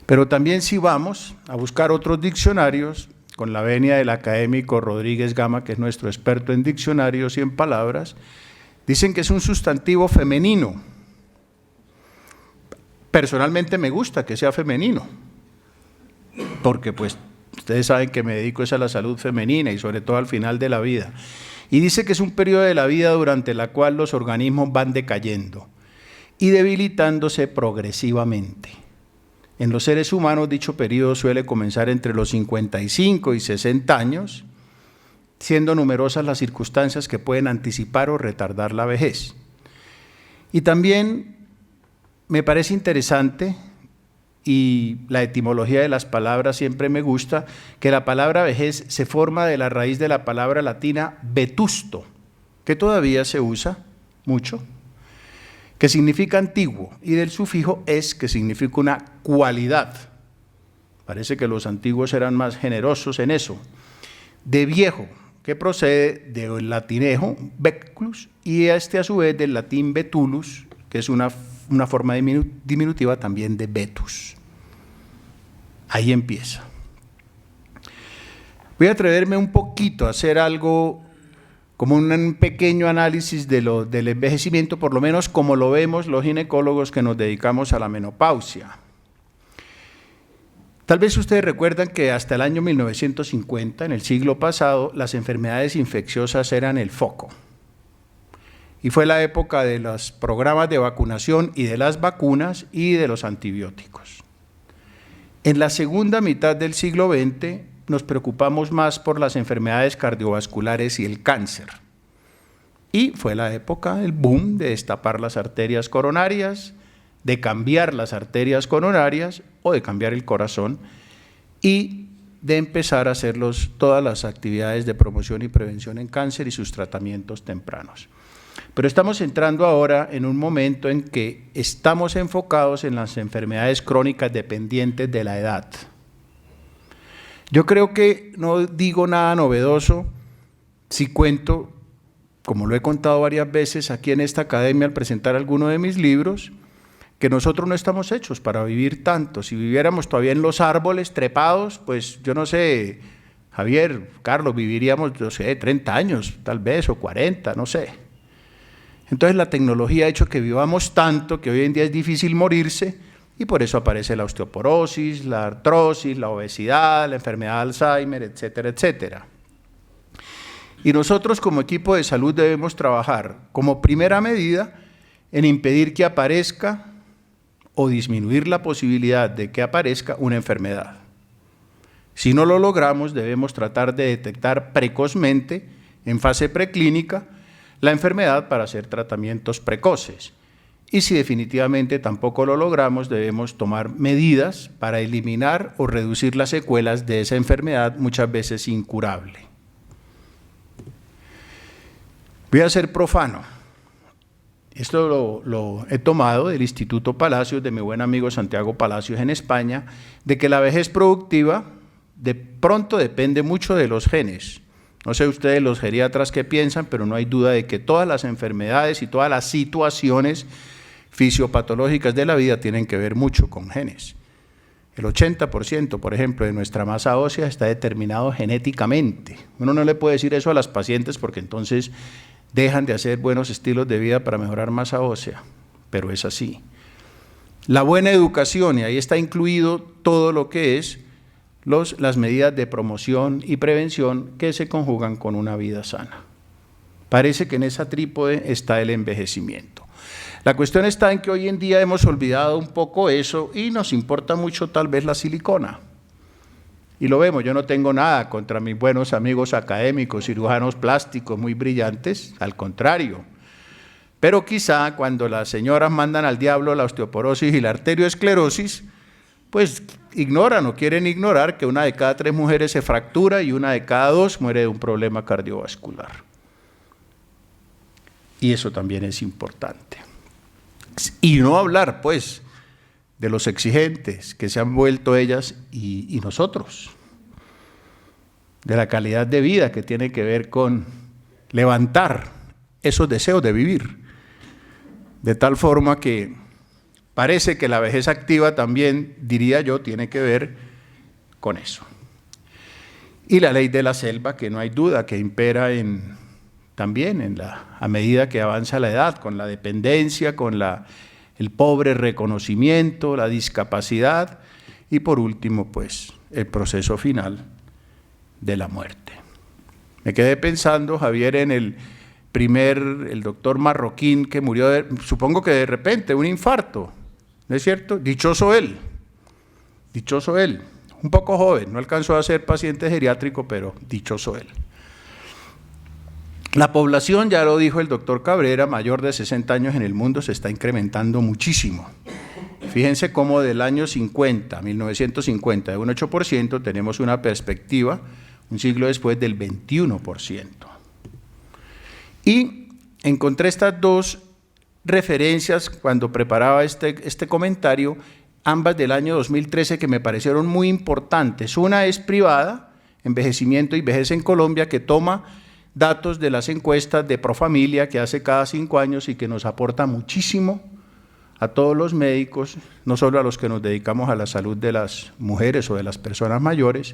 Pero también si vamos a buscar otros diccionarios, con la venia del académico Rodríguez Gama, que es nuestro experto en diccionarios y en palabras, dicen que es un sustantivo femenino. Personalmente me gusta que sea femenino, porque pues ustedes saben que me dedico a la salud femenina y sobre todo al final de la vida. Y dice que es un periodo de la vida durante el cual los organismos van decayendo y debilitándose progresivamente. En los seres humanos dicho periodo suele comenzar entre los 55 y 60 años, siendo numerosas las circunstancias que pueden anticipar o retardar la vejez. Y también me parece interesante, y la etimología de las palabras siempre me gusta, que la palabra vejez se forma de la raíz de la palabra latina vetusto, que todavía se usa mucho, que significa antiguo, y del sufijo es, que significa una cualidad. Parece que los antiguos eran más generosos en eso. De viejo, que procede del latinejo veculus, y a su vez del latín vetulus, que es una forma diminutiva también de vetus. Ahí empieza. Voy a atreverme un poquito a hacer algo como un pequeño análisis del envejecimiento, por lo menos como lo vemos los ginecólogos que nos dedicamos a la menopausia. Tal vez ustedes recuerdan que hasta el año 1950, en el siglo pasado, las enfermedades infecciosas eran el foco. Y fue la época de los programas de vacunación y de las vacunas y de los antibióticos. En la segunda mitad del siglo XX nos preocupamos más por las enfermedades cardiovasculares y el cáncer. Y fue la época del boom de destapar las arterias coronarias, de cambiar las arterias coronarias o de cambiar el corazón y de empezar a hacer todas las actividades de promoción y prevención en cáncer y sus tratamientos tempranos. Pero estamos entrando ahora en un momento en que estamos enfocados en las enfermedades crónicas dependientes de la edad. Yo creo que no digo nada novedoso si cuento, como lo he contado varias veces aquí en esta academia al presentar alguno de mis libros, que nosotros no estamos hechos para vivir tanto. Si viviéramos todavía en los árboles trepados, pues yo no sé, Javier, Carlos, viviríamos, no sé, 30 años tal vez, o 40, no sé. Entonces la tecnología ha hecho que vivamos tanto que hoy en día es difícil morirse y por eso aparece la osteoporosis, la artrosis, la obesidad, la enfermedad de Alzheimer, etcétera, etcétera. Y nosotros como equipo de salud debemos trabajar como primera medida en impedir que aparezca o disminuir la posibilidad de que aparezca una enfermedad. Si no lo logramos, debemos tratar de detectar precozmente en fase preclínica la enfermedad para hacer tratamientos precoces. Y si definitivamente tampoco lo logramos, debemos tomar medidas para eliminar o reducir las secuelas de esa enfermedad, muchas veces incurable. Voy a ser profano. Esto lo he tomado del Instituto Palacios, de mi buen amigo Santiago Palacios en España, de que la vejez productiva de pronto depende mucho de los genes. No sé ustedes los geriatras qué piensan, pero no hay duda de que todas las enfermedades y todas las situaciones fisiopatológicas de la vida tienen que ver mucho con genes. El 80%, por ejemplo, de nuestra masa ósea está determinado genéticamente. Uno no le puede decir eso a las pacientes porque entonces dejan de hacer buenos estilos de vida para mejorar masa ósea, pero es así. La buena educación, y ahí está incluido todo lo que es las medidas de promoción y prevención que se conjugan con una vida sana. Parece que en esa trípode está el envejecimiento. La cuestión está en que hoy en día hemos olvidado un poco eso y nos importa mucho tal vez la silicona. Y lo vemos, yo no tengo nada contra mis buenos amigos académicos, cirujanos plásticos muy brillantes, al contrario. Pero quizá cuando las señoras mandan al diablo la osteoporosis y la arteriosclerosis, pues ignoran o quieren ignorar que 1 de cada 3 mujeres se fractura y 1 de cada 2 muere de un problema cardiovascular. Y eso también es importante. Y no hablar, pues, de los exigentes que se han vuelto ellas y nosotros, de la calidad de vida que tiene que ver con levantar esos deseos de vivir, de tal forma que parece que la vejez activa también, diría yo, tiene que ver con eso. Y la ley de la selva, que no hay duda que impera también a medida que avanza la edad, con la dependencia, con el pobre reconocimiento, la discapacidad y por último, pues, el proceso final de la muerte. Me quedé pensando, Javier, en el doctor marroquín que murió, supongo que de repente, un infarto, ¿no es cierto? Dichoso él, un poco joven, no alcanzó a ser paciente geriátrico, pero dichoso él. La población, ya lo dijo el doctor Cabrera, mayor de 60 años en el mundo se está incrementando muchísimo. Fíjense cómo del año 1950, de un 8%, tenemos una perspectiva, un siglo después, del 21%. Y encontré estas dos referencias cuando preparaba este comentario, ambas del año 2013, que me parecieron muy importantes. Una es privada, Envejecimiento y Vejez en Colombia, que toma datos de las encuestas de Profamilia que hace cada 5 años y que nos aporta muchísimo a todos los médicos, no solo a los que nos dedicamos a la salud de las mujeres o de las personas mayores,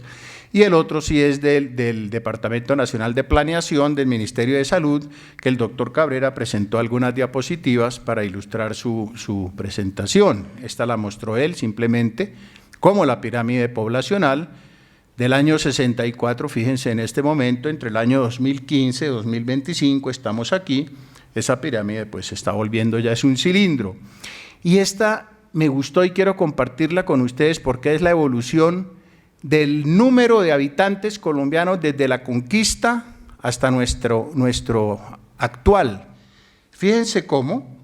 y el otro sí es del Departamento Nacional de Planeación del Ministerio de Salud, que el doctor Cabrera presentó algunas diapositivas para ilustrar su presentación. Esta la mostró él simplemente como la pirámide poblacional del año 64, fíjense en este momento, entre el año 2015 y 2025, estamos aquí, esa pirámide pues se está volviendo ya es un cilindro. Y esta me gustó y quiero compartirla con ustedes porque es la evolución del número de habitantes colombianos desde la conquista hasta nuestro actual. Fíjense cómo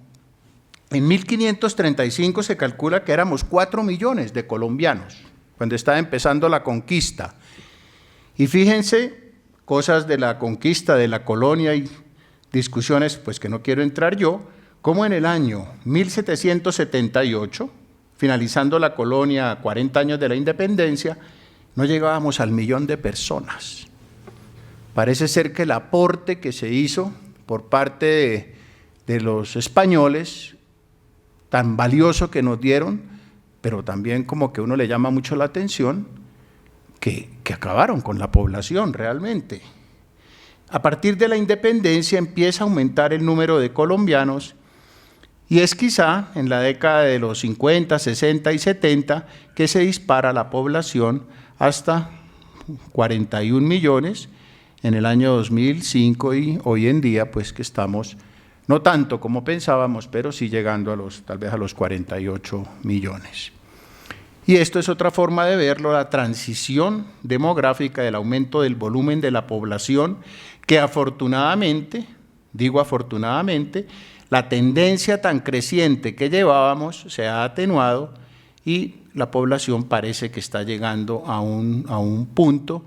en 1535 se calcula que éramos 4 millones de colombianos, cuando estaba empezando la conquista. Y fíjense, cosas de la conquista, de la colonia y discusiones pues que no quiero entrar yo, como en el año 1778, finalizando la colonia, 40 años de la independencia, no llegábamos al 1.000.000 de personas. Parece ser que el aporte que se hizo por parte de los españoles, tan valioso que nos dieron, pero también como que uno le llama mucho la atención, que acabaron con la población realmente. A partir de la independencia empieza a aumentar el número de colombianos y es quizá en la década de los 50, 60 y 70 que se dispara la población hasta 41 millones en el año 2005 y hoy en día pues que estamos no tanto como pensábamos, pero sí llegando tal vez a los 48 millones. Y esto es otra forma de verlo, la transición demográfica del aumento del volumen de la población, que afortunadamente, digo afortunadamente, la tendencia tan creciente que llevábamos se ha atenuado y la población parece que está llegando a un punto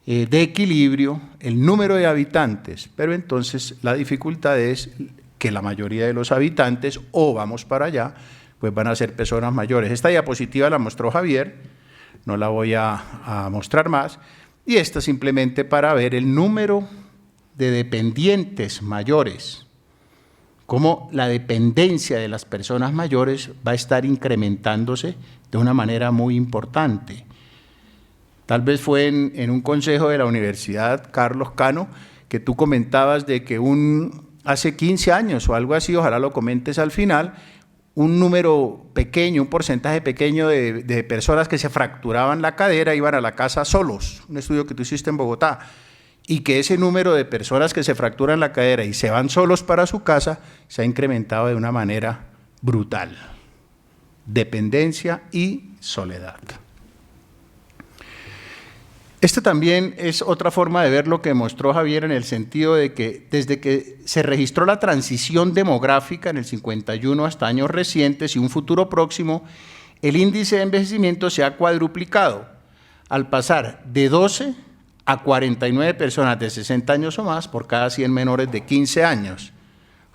de equilibrio, el número de habitantes, pero entonces la dificultad es que la mayoría de los habitantes, o vamos para allá, pues van a ser personas mayores. Esta diapositiva la mostró Javier, no la voy a mostrar más, y esta simplemente para ver el número de dependientes mayores, cómo la dependencia de las personas mayores va a estar incrementándose de una manera muy importante. Tal vez fue en un consejo de la Universidad Carlos Cano que tú comentabas de que hace 15 años o algo así, ojalá lo comentes al final, un número pequeño, un porcentaje pequeño de personas que se fracturaban la cadera iban a la casa solos, un estudio que tú hiciste en Bogotá, y que ese número de personas que se fracturan la cadera y se van solos para su casa se ha incrementado de una manera brutal. Dependencia y soledad. Esta también es otra forma de ver lo que mostró Javier en el sentido de que desde que se registró la transición demográfica en el 51 hasta años recientes y un futuro próximo, el índice de envejecimiento se ha cuadruplicado al pasar de 12 a 49 personas de 60 años o más por cada 100 menores de 15 años.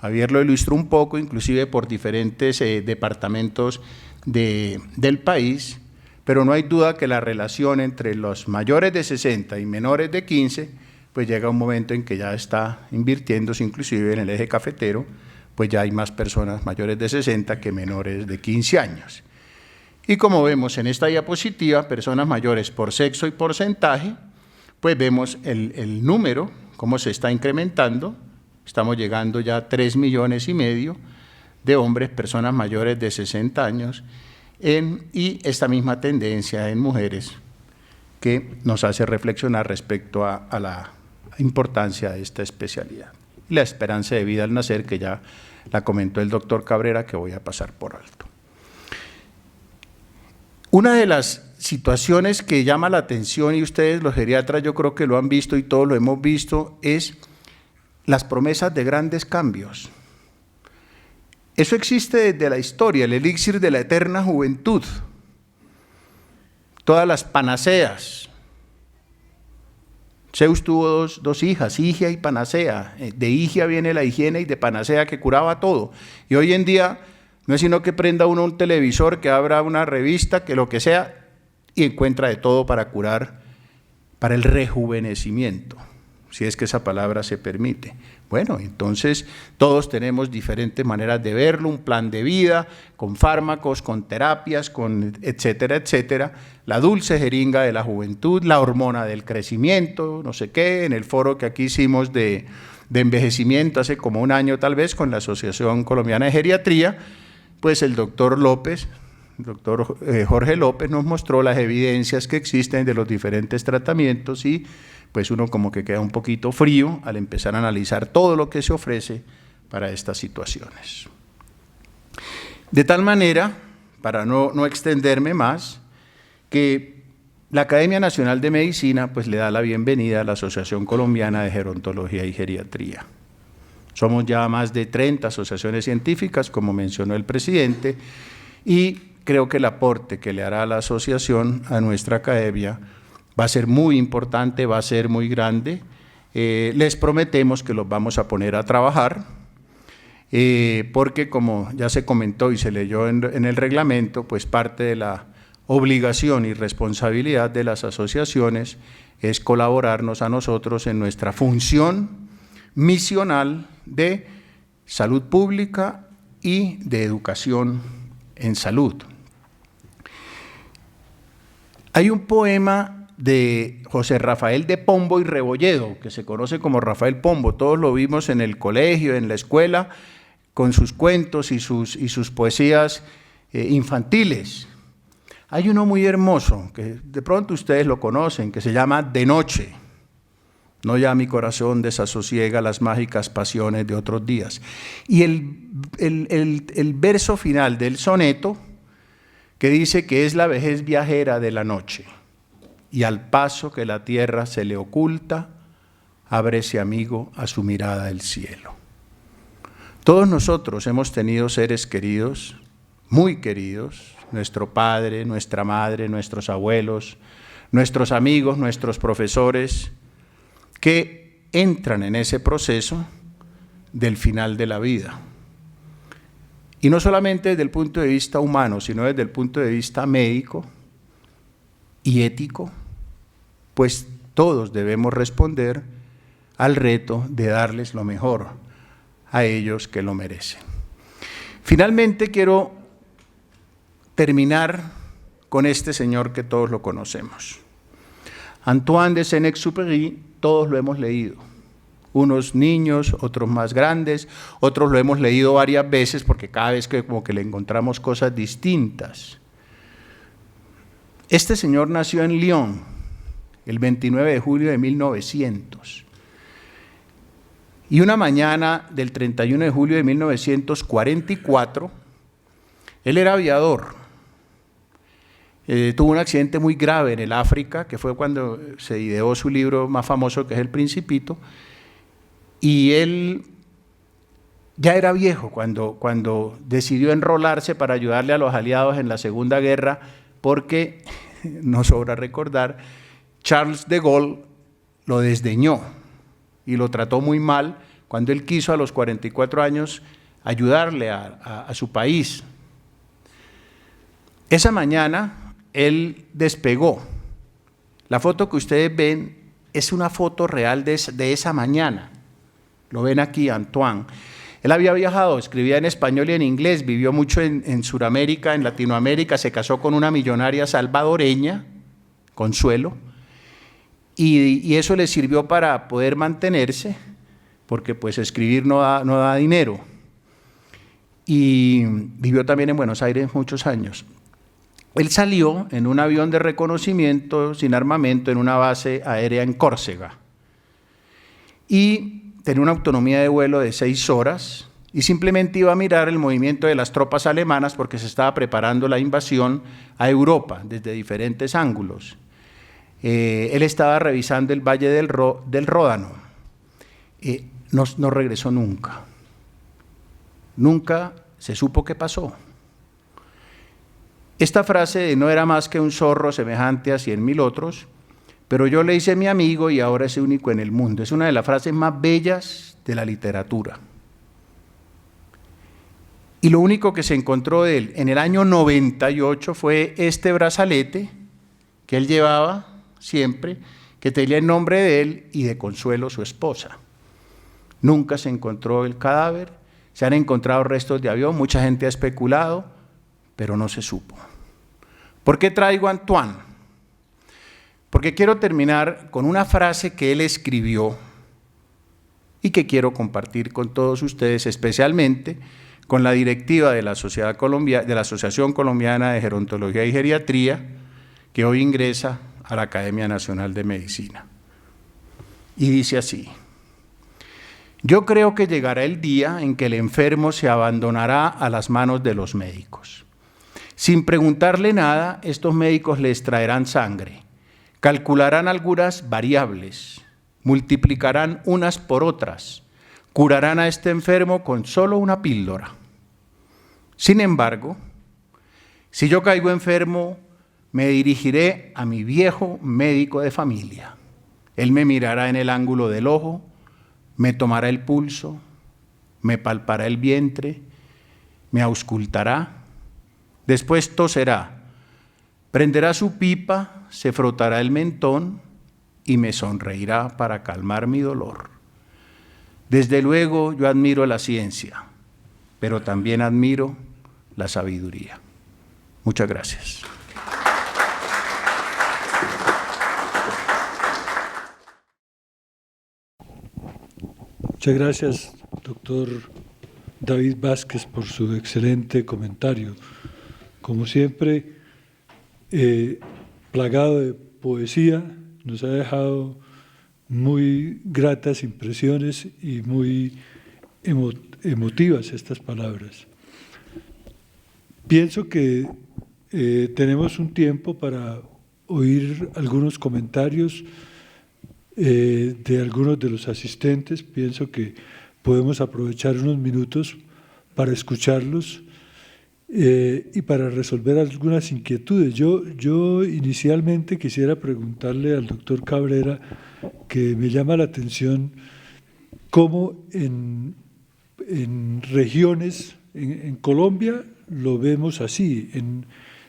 Javier lo ilustró un poco, inclusive por diferentes departamentos del país, pero no hay duda que la relación entre los mayores de 60 y menores de 15, pues llega un momento en que ya está invirtiéndose, inclusive en el eje cafetero, pues ya hay más personas mayores de 60 que menores de 15 años. Y como vemos en esta diapositiva, personas mayores por sexo y porcentaje, pues vemos el número, cómo se está incrementando. Estamos llegando ya a 3,5 millones de hombres, personas mayores de 60 años, y esta misma tendencia en mujeres que nos hace reflexionar respecto a la importancia de esta especialidad. Y la esperanza de vida al nacer, que ya la comentó el doctor Cabrera, que voy a pasar por alto. Una de las situaciones que llama la atención, y ustedes los geriatras yo creo que lo han visto y todos lo hemos visto, es las promesas de grandes cambios. Eso existe desde la historia, el elixir de la eterna juventud, todas las panaceas. Zeus tuvo dos hijas, Higia y Panacea. De Higia viene la higiene y de Panacea que curaba todo. Y hoy en día no es sino que prenda uno un televisor, que abra una revista, que lo que sea, y encuentra de todo para curar, para el rejuvenecimiento, si es que esa palabra se permite. Bueno, entonces todos tenemos diferentes maneras de verlo, un plan de vida, con fármacos, con terapias, con etcétera, etcétera. La dulce jeringa de la juventud, la hormona del crecimiento, no sé qué, en el foro que aquí hicimos de envejecimiento hace como un año tal vez con la Asociación Colombiana de Geriatría, pues el doctor Jorge López nos mostró las evidencias que existen de los diferentes tratamientos y pues uno como que queda un poquito frío al empezar a analizar todo lo que se ofrece para estas situaciones. De tal manera, para no extenderme más, que la Academia Nacional de Medicina pues le da la bienvenida a la Asociación Colombiana de Gerontología y Geriatría. Somos ya más de 30 asociaciones científicas, como mencionó el presidente, y creo que el aporte que le hará la asociación a nuestra academia va a ser muy importante, va a ser muy grande. Les prometemos que los vamos a poner a trabajar, porque como ya se comentó y se leyó en el reglamento, pues parte de la obligación y responsabilidad de las asociaciones es colaborarnos a nosotros en nuestra función misional de salud pública y de educación en salud. Hay un poema de José Rafael de Pombo y Rebolledo, que se conoce como Rafael Pombo, todos lo vimos en el colegio, en la escuela, con sus cuentos y sus poesías infantiles. Hay uno muy hermoso, que de pronto ustedes lo conocen, que se llama De Noche. No ya mi corazón desasosiega las mágicas pasiones de otros días. Y el verso final del soneto que dice que es la vejez viajera de la noche, y al paso que la tierra se le oculta, ábrese amigo a su mirada el cielo. Todos nosotros hemos tenido seres queridos, muy queridos, nuestro padre, nuestra madre, nuestros abuelos, nuestros amigos, nuestros profesores, que entran en ese proceso del final de la vida. Y no solamente desde el punto de vista humano, sino desde el punto de vista médico y ético, pues todos debemos responder al reto de darles lo mejor a ellos que lo merecen. Finalmente quiero terminar con este señor que todos lo conocemos. Antoine de Saint-Exupéry, todos lo hemos leído. Unos niños, otros más grandes, otros lo hemos leído varias veces porque cada vez que como que le encontramos cosas distintas. Este señor nació en Lyon el 29 de julio de 1900. Y una mañana del 31 de julio de 1944, él era aviador. Tuvo un accidente muy grave en el África, que fue cuando se ideó su libro más famoso, que es El Principito, y él ya era viejo cuando decidió enrolarse para ayudarle a los aliados en la Segunda Guerra, porque, no sobra recordar, Charles de Gaulle lo desdeñó y lo trató muy mal cuando él quiso a los 44 años ayudarle a su país. Esa mañana él despegó. La foto que ustedes ven es una foto real de esa mañana. Lo ven aquí, Antoine. Él había viajado, escribía en español y en inglés, vivió mucho en Sudamérica, en Latinoamérica, se casó con una millonaria salvadoreña, Consuelo, y eso le sirvió para poder mantenerse, porque pues escribir no da dinero. Y vivió también en Buenos Aires muchos años. Él salió en un avión de reconocimiento sin armamento en una base aérea en Córcega. Y tenía una autonomía de vuelo de 6 horas y simplemente iba a mirar el movimiento de las tropas alemanas porque se estaba preparando la invasión a Europa desde diferentes ángulos. Él estaba revisando el Valle del Ródano. No regresó nunca. Nunca se supo qué pasó. Esta frase de no era más que un zorro semejante a 100.000 otros, pero yo le hice mi amigo y ahora es único en el mundo. Es una de las frases más bellas de la literatura. Y lo único que se encontró de él en el año 98 fue este brazalete que él llevaba siempre, que tenía el nombre de él y de Consuelo, su esposa. Nunca se encontró el cadáver, se han encontrado restos de avión, mucha gente ha especulado, pero no se supo. ¿Por qué traigo a Antoine? Porque quiero terminar con una frase que él escribió y que quiero compartir con todos ustedes, especialmente con la directiva de la Asociación Colombiana de Gerontología y Geriatría, que hoy ingresa a la Academia Nacional de Medicina. Y dice así: yo creo que llegará el día en que el enfermo se abandonará a las manos de los médicos. Sin preguntarle nada, estos médicos le extraerán sangre, calcularán algunas variables, multiplicarán unas por otras, curarán a este enfermo con solo una píldora. Sin embargo, si yo caigo enfermo, me dirigiré a mi viejo médico de familia. Él me mirará en el ángulo del ojo, me tomará el pulso, me palpará el vientre, me auscultará, después toserá, prenderá su pipa, se frotará el mentón y me sonreirá para calmar mi dolor. Desde luego yo admiro la ciencia, pero también admiro la sabiduría. Muchas gracias. Muchas gracias, doctor David Vázquez, por su excelente comentario. Como siempre, plagado de poesía, nos ha dejado muy gratas impresiones y muy emotivas estas palabras. Pienso que tenemos un tiempo para oír algunos comentarios de algunos de los asistentes. Pienso que podemos aprovechar unos minutos para escucharlos y para resolver algunas inquietudes. Yo inicialmente quisiera preguntarle al doctor Cabrera, que me llama la atención cómo en regiones, en Colombia lo vemos así,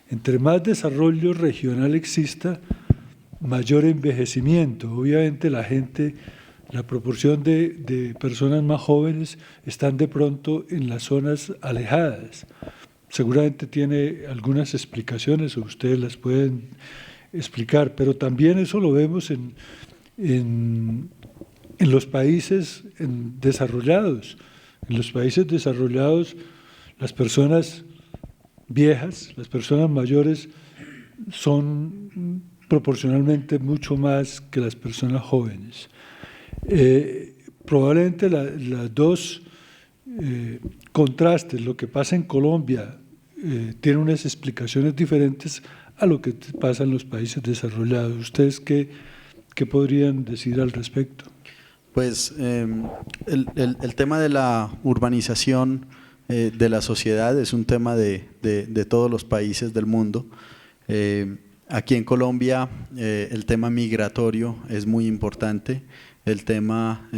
entre más desarrollo regional exista, mayor envejecimiento. Obviamente la proporción de personas más jóvenes están de pronto en las zonas alejadas. Seguramente tiene algunas explicaciones o ustedes las pueden explicar, pero también eso lo vemos en los países desarrollados. En los países desarrollados, las personas viejas, las personas mayores son proporcionalmente mucho más que las personas jóvenes. Probablemente las dos contrastes, lo que pasa en Colombia tiene unas explicaciones diferentes a lo que pasa en los países desarrollados. ¿Ustedes qué podrían decir al respecto? Pues el tema de la urbanización de la sociedad es un tema de todos los países del mundo. Aquí en Colombia el tema migratorio es muy importante, el tema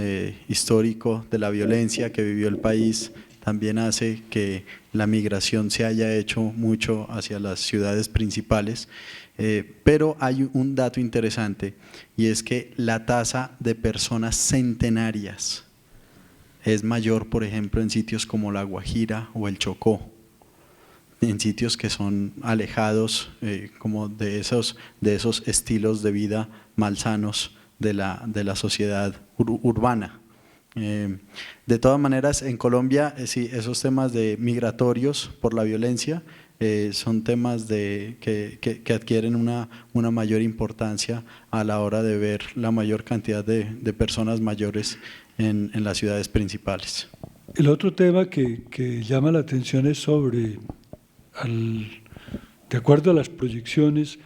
histórico de la violencia que vivió el país también hace que la migración se haya hecho mucho hacia las ciudades principales, pero hay un dato interesante y es que la tasa de personas centenarias es mayor, por ejemplo, en sitios como La Guajira o el Chocó, en sitios que son alejados como de esos estilos de vida malsanos de la sociedad urbana. De todas maneras, en Colombia, sí, esos temas de migratorios por la violencia son temas que adquieren una mayor importancia a la hora de ver la mayor cantidad de personas mayores en las ciudades principales. El otro tema que llama la atención es sobre, de acuerdo a las proyecciones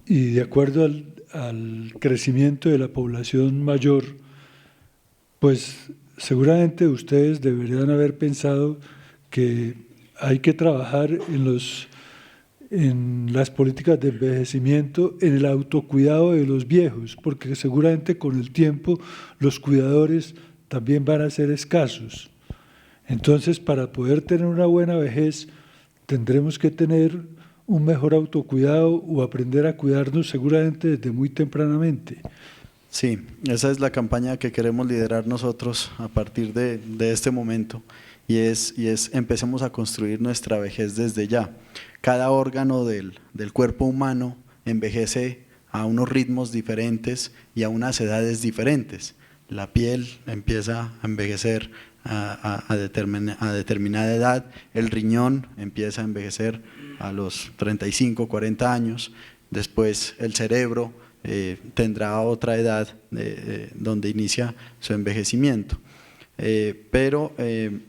y de acuerdo al crecimiento de la población mayor, pues seguramente ustedes deberían haber pensado que hay que trabajar en las políticas de envejecimiento, en el autocuidado de los viejos, porque seguramente con el tiempo los cuidadores también van a ser escasos. Entonces, para poder tener una buena vejez, tendremos que tener un mejor autocuidado o aprender a cuidarnos seguramente desde muy tempranamente. Sí, esa es la campaña que queremos liderar nosotros a partir de este momento y es empecemos a construir nuestra vejez desde ya. Cada órgano del cuerpo humano envejece a unos ritmos diferentes y a unas edades diferentes. La piel empieza a envejecer a determinada edad, el riñón empieza a envejecer a los 35, 40 años, después el cerebro tendrá otra edad donde inicia su envejecimiento. Pero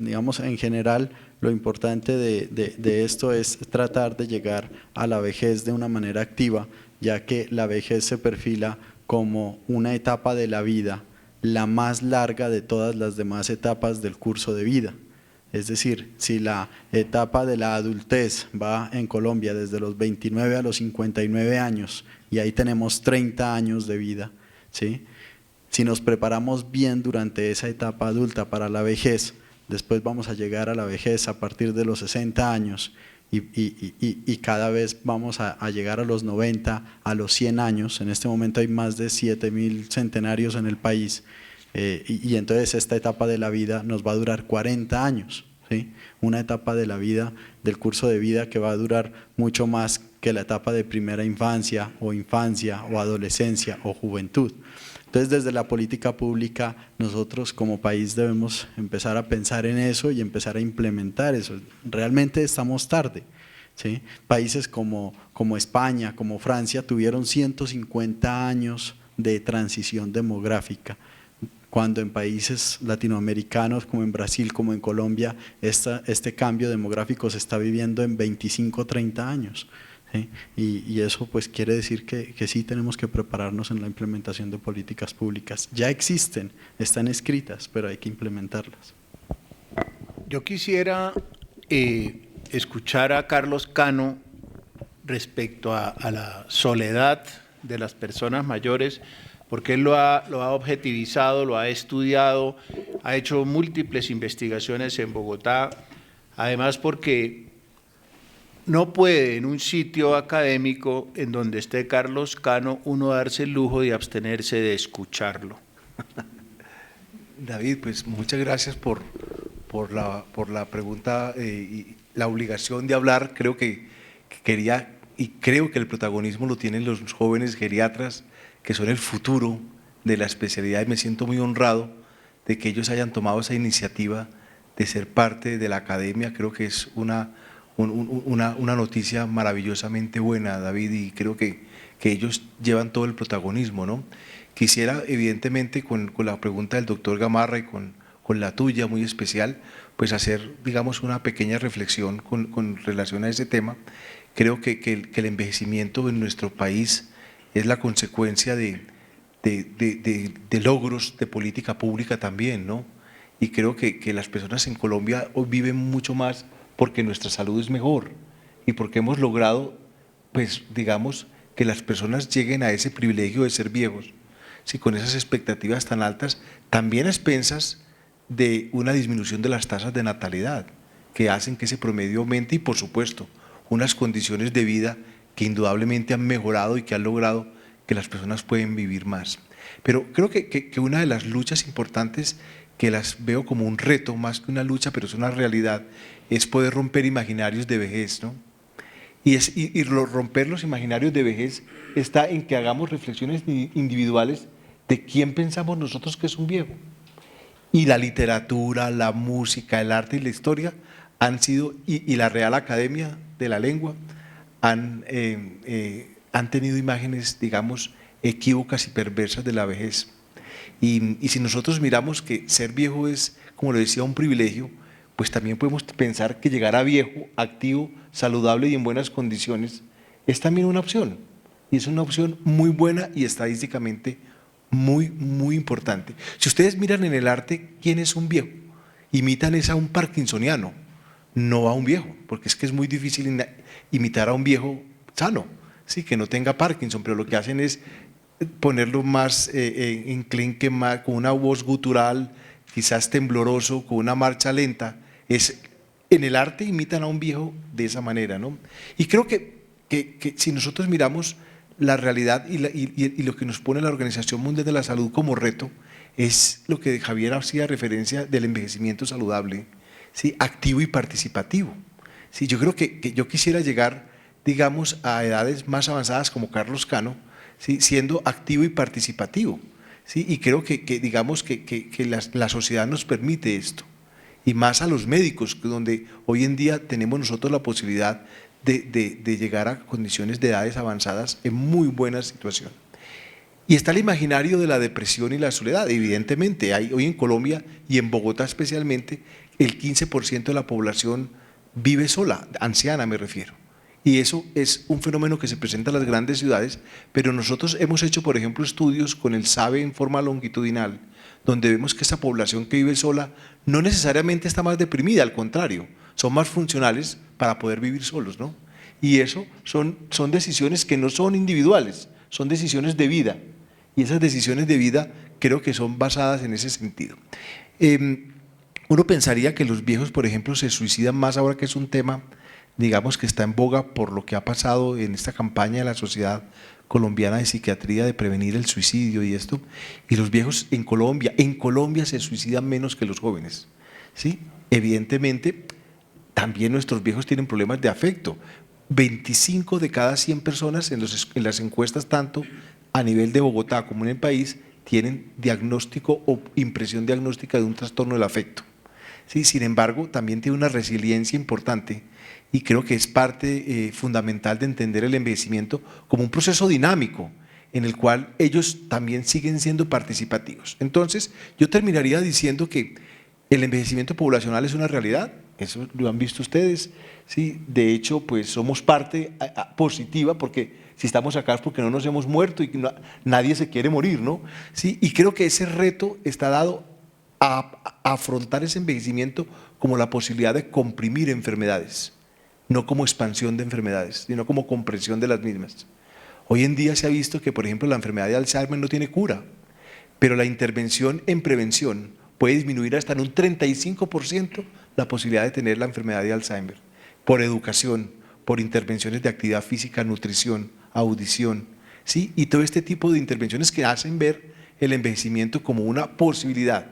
digamos en general lo importante de esto es tratar de llegar a la vejez de una manera activa, ya que la vejez se perfila como una etapa de la vida, la más larga de todas las demás etapas del curso de vida. Es decir, si la etapa de la adultez va en Colombia desde los 29 a los 59 años y ahí tenemos 30 años de vida, ¿sí? Si nos preparamos bien durante esa etapa adulta para la vejez, después vamos a llegar a la vejez a partir de los 60 años y cada vez vamos a llegar a los 90, a los 100 años. En este momento hay más de 7.000 centenarios en el país. Y entonces esta etapa de la vida nos va a durar 40 años, ¿sí? Una etapa de la vida, del curso de vida que va a durar mucho más que la etapa de primera infancia o adolescencia o juventud. Entonces desde la política pública nosotros como país debemos empezar a pensar en eso y empezar a implementar eso. Realmente estamos tarde, ¿sí? Países como España, como Francia tuvieron 150 años de transición demográfica. cuando en países latinoamericanos como en Brasil, como en Colombia, este cambio demográfico se está viviendo en 25, 30 años. ¿Sí? Y eso pues quiere decir que sí tenemos que prepararnos en la implementación de políticas públicas. Ya existen, están escritas, pero hay que implementarlas. Yo quisiera escuchar a Carlos Cano respecto a la soledad de las personas mayores, porque él lo ha objetivizado, lo ha estudiado, ha hecho múltiples investigaciones en Bogotá, además porque no puede en un sitio académico en donde esté Carlos Cano uno darse el lujo de abstenerse de escucharlo. David, pues muchas gracias por la pregunta y la obligación de hablar. Creo que quería y creo que el protagonismo lo tienen los jóvenes geriatras, que son el futuro de la especialidad, y me siento muy honrado de que ellos hayan tomado esa iniciativa de ser parte de la academia. Creo que es una noticia maravillosamente buena, David, y creo que ellos llevan todo el protagonismo, ¿no? Quisiera, evidentemente, con la pregunta del doctor Gamarra y con la tuya muy especial, pues hacer, digamos, una pequeña reflexión con relación a ese tema. Creo que el envejecimiento en nuestro país es la consecuencia de logros de política pública también, ¿no? Y creo que las personas en Colombia hoy viven mucho más porque nuestra salud es mejor y porque hemos logrado, pues, digamos, que las personas lleguen a ese privilegio de ser viejos, ¿sí? Con esas expectativas tan altas, también a expensas de una disminución de las tasas de natalidad, que hacen que ese promedio aumente, y por supuesto, unas condiciones de vida que indudablemente han mejorado y que han logrado que las personas pueden vivir más. Pero creo que una de las luchas importantes, que las veo como un reto más que una lucha, pero es una realidad, es poder romper imaginarios de vejez, ¿no? Y romper los imaginarios de vejez está en que hagamos reflexiones individuales de quién pensamos nosotros que es un viejo. Y la literatura, la música, el arte y la historia han sido, y la Real Academia de la Lengua han tenido imágenes, digamos, equívocas y perversas de la vejez. Y si nosotros miramos que ser viejo es, como lo decía, un privilegio, pues también podemos pensar que llegar a viejo, activo, saludable y en buenas condiciones es también una opción. Y es una opción muy buena y estadísticamente muy, muy importante. Si ustedes miran en el arte quién es un viejo, imitan es a un parkinsoniano, no a un viejo, porque es que es muy difícil imitar a un viejo sano, sí, que no tenga Parkinson, pero lo que hacen es ponerlo más enclenque, más, con una voz gutural, quizás tembloroso, con una marcha lenta. En el arte imitan a un viejo de esa manera, ¿no? Y creo que si nosotros miramos la realidad y lo que nos pone la Organización Mundial de la Salud como reto, es lo que Javier hacía referencia del envejecimiento saludable, ¿sí? Activo y participativo. ¿Sí? Yo creo que yo quisiera llegar, digamos, a edades más avanzadas como Carlos Cano, ¿sí? Siendo activo y participativo, ¿sí? Y creo que digamos que la sociedad nos permite esto, y más a los médicos, donde hoy en día tenemos nosotros la posibilidad de llegar a condiciones de edades avanzadas en muy buena situación. Y está el imaginario de la depresión y la soledad. Evidentemente, hoy en Colombia y en Bogotá especialmente, el 15% de la población vive sola, anciana me refiero. Y eso es un fenómeno que se presenta en las grandes ciudades, pero nosotros hemos hecho, por ejemplo, estudios con el SABE en forma longitudinal, donde vemos que esa población que vive sola no necesariamente está más deprimida, al contrario, son más funcionales para poder vivir solos, ¿no? Y eso son decisiones que no son individuales, son decisiones de vida, y esas decisiones de vida creo que son basadas en ese sentido. Uno pensaría que los viejos, por ejemplo, se suicidan más ahora, que es un tema, digamos, que está en boga por lo que ha pasado en esta campaña de la Sociedad Colombiana de Psiquiatría de prevenir el suicidio y esto, y los viejos en Colombia se suicidan menos que los jóvenes, ¿sí? Evidentemente, también nuestros viejos tienen problemas de afecto. 25 de cada 100 personas en las encuestas, tanto a nivel de Bogotá como en el país, tienen diagnóstico o impresión diagnóstica de un trastorno del afecto, ¿sí? Sin embargo, también tiene una resiliencia importante, y creo que es parte fundamental de entender el envejecimiento como un proceso dinámico en el cual ellos también siguen siendo participativos. Entonces, yo terminaría diciendo que el envejecimiento poblacional es una realidad, eso lo han visto ustedes, ¿sí? De hecho, pues somos parte positiva, porque si estamos acá es porque no nos hemos muerto y nadie se quiere morir, ¿no? ¿Sí? Y creo que ese reto está dado a afrontar ese envejecimiento como la posibilidad de comprimir enfermedades, no como expansión de enfermedades, sino como compresión de las mismas. Hoy en día se ha visto que, por ejemplo, la enfermedad de Alzheimer no tiene cura, pero la intervención en prevención puede disminuir hasta en un 35% la posibilidad de tener la enfermedad de Alzheimer, por educación, por intervenciones de actividad física, nutrición, audición, ¿sí? Y todo este tipo de intervenciones que hacen ver el envejecimiento como una posibilidad.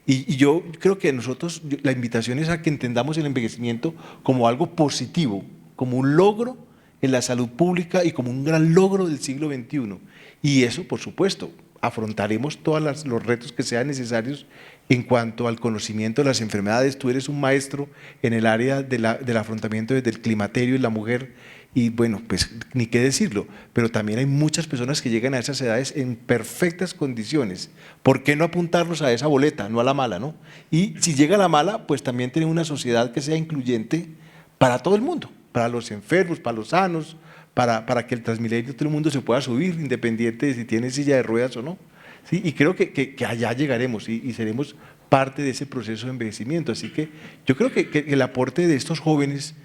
Y yo creo que nosotros, la invitación es a que entendamos el envejecimiento como algo positivo, como un logro en la salud pública y como un gran logro del siglo XXI. Y eso, por supuesto, afrontaremos todos los retos que sean necesarios en cuanto al conocimiento de las enfermedades. Tú eres un maestro en el área del afrontamiento desde el climaterio y la mujer, y bueno, pues ni qué decirlo, pero también hay muchas personas que llegan a esas edades en perfectas condiciones. ¿Por qué no apuntarlos a esa boleta, no a la mala, no? Y si llega a la mala, pues también tener una sociedad que sea incluyente para todo el mundo, para los enfermos, para los sanos, para que el Transmilenio todo el mundo se pueda subir, independiente de si tiene silla de ruedas o no. ¿Sí? Y creo que allá llegaremos y seremos parte de ese proceso de envejecimiento. Así que yo creo que el aporte de estos jóvenes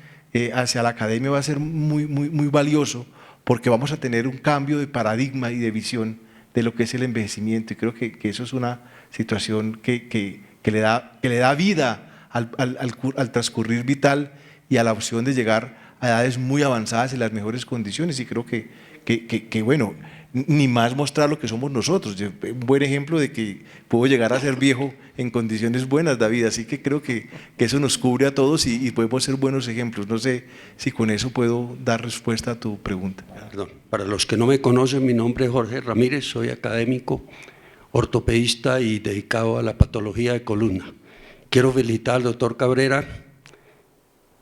hacia la academia va a ser muy valioso, porque vamos a tener un cambio de paradigma y de visión de lo que es el envejecimiento, y creo que eso es una situación que le da vida al transcurrir vital y a la opción de llegar a edades muy avanzadas en las mejores condiciones. Y creo que bueno, ni más mostrar lo que somos nosotros. Un buen ejemplo de que puedo llegar a ser viejo en condiciones buenas, David, así que creo que eso nos cubre a todos y podemos ser buenos ejemplos. No sé si con eso puedo dar respuesta a tu pregunta. Perdón. Para los que no me conocen, mi nombre es Jorge Ramírez, soy académico, ortopedista y dedicado a la patología de columna. Quiero felicitar al doctor Cabrera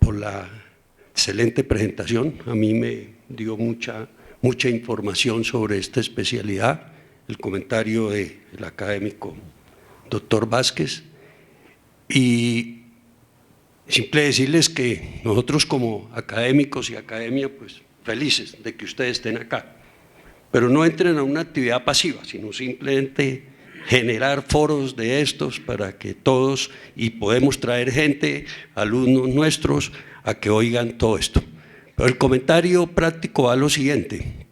por la excelente presentación. A mí me dio mucha información sobre esta especialidad, el comentario del académico doctor Vázquez, y simple decirles que nosotros como académicos y academia, pues felices de que ustedes estén acá, pero no entren a una actividad pasiva, sino simplemente generar foros de estos para que todos, y podemos traer gente, alumnos nuestros, a que oigan todo esto. Pero el comentario práctico va a lo siguiente.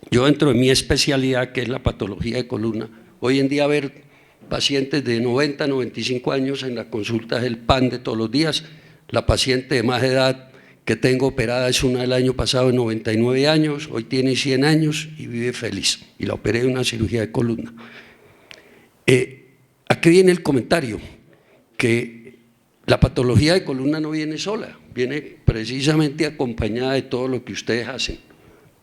Yo dentro de mi especialidad, que es la patología de columna, hoy en día ver pacientes de 90, 95 años en la consulta es el pan de todos los días. La paciente de más edad que tengo operada es una del año pasado de 99 años, hoy tiene 100 años y vive feliz, y la operé de una cirugía de columna. ¿A qué viene el comentario? Que la patología de columna no viene sola, viene precisamente acompañada de todo lo que ustedes hacen,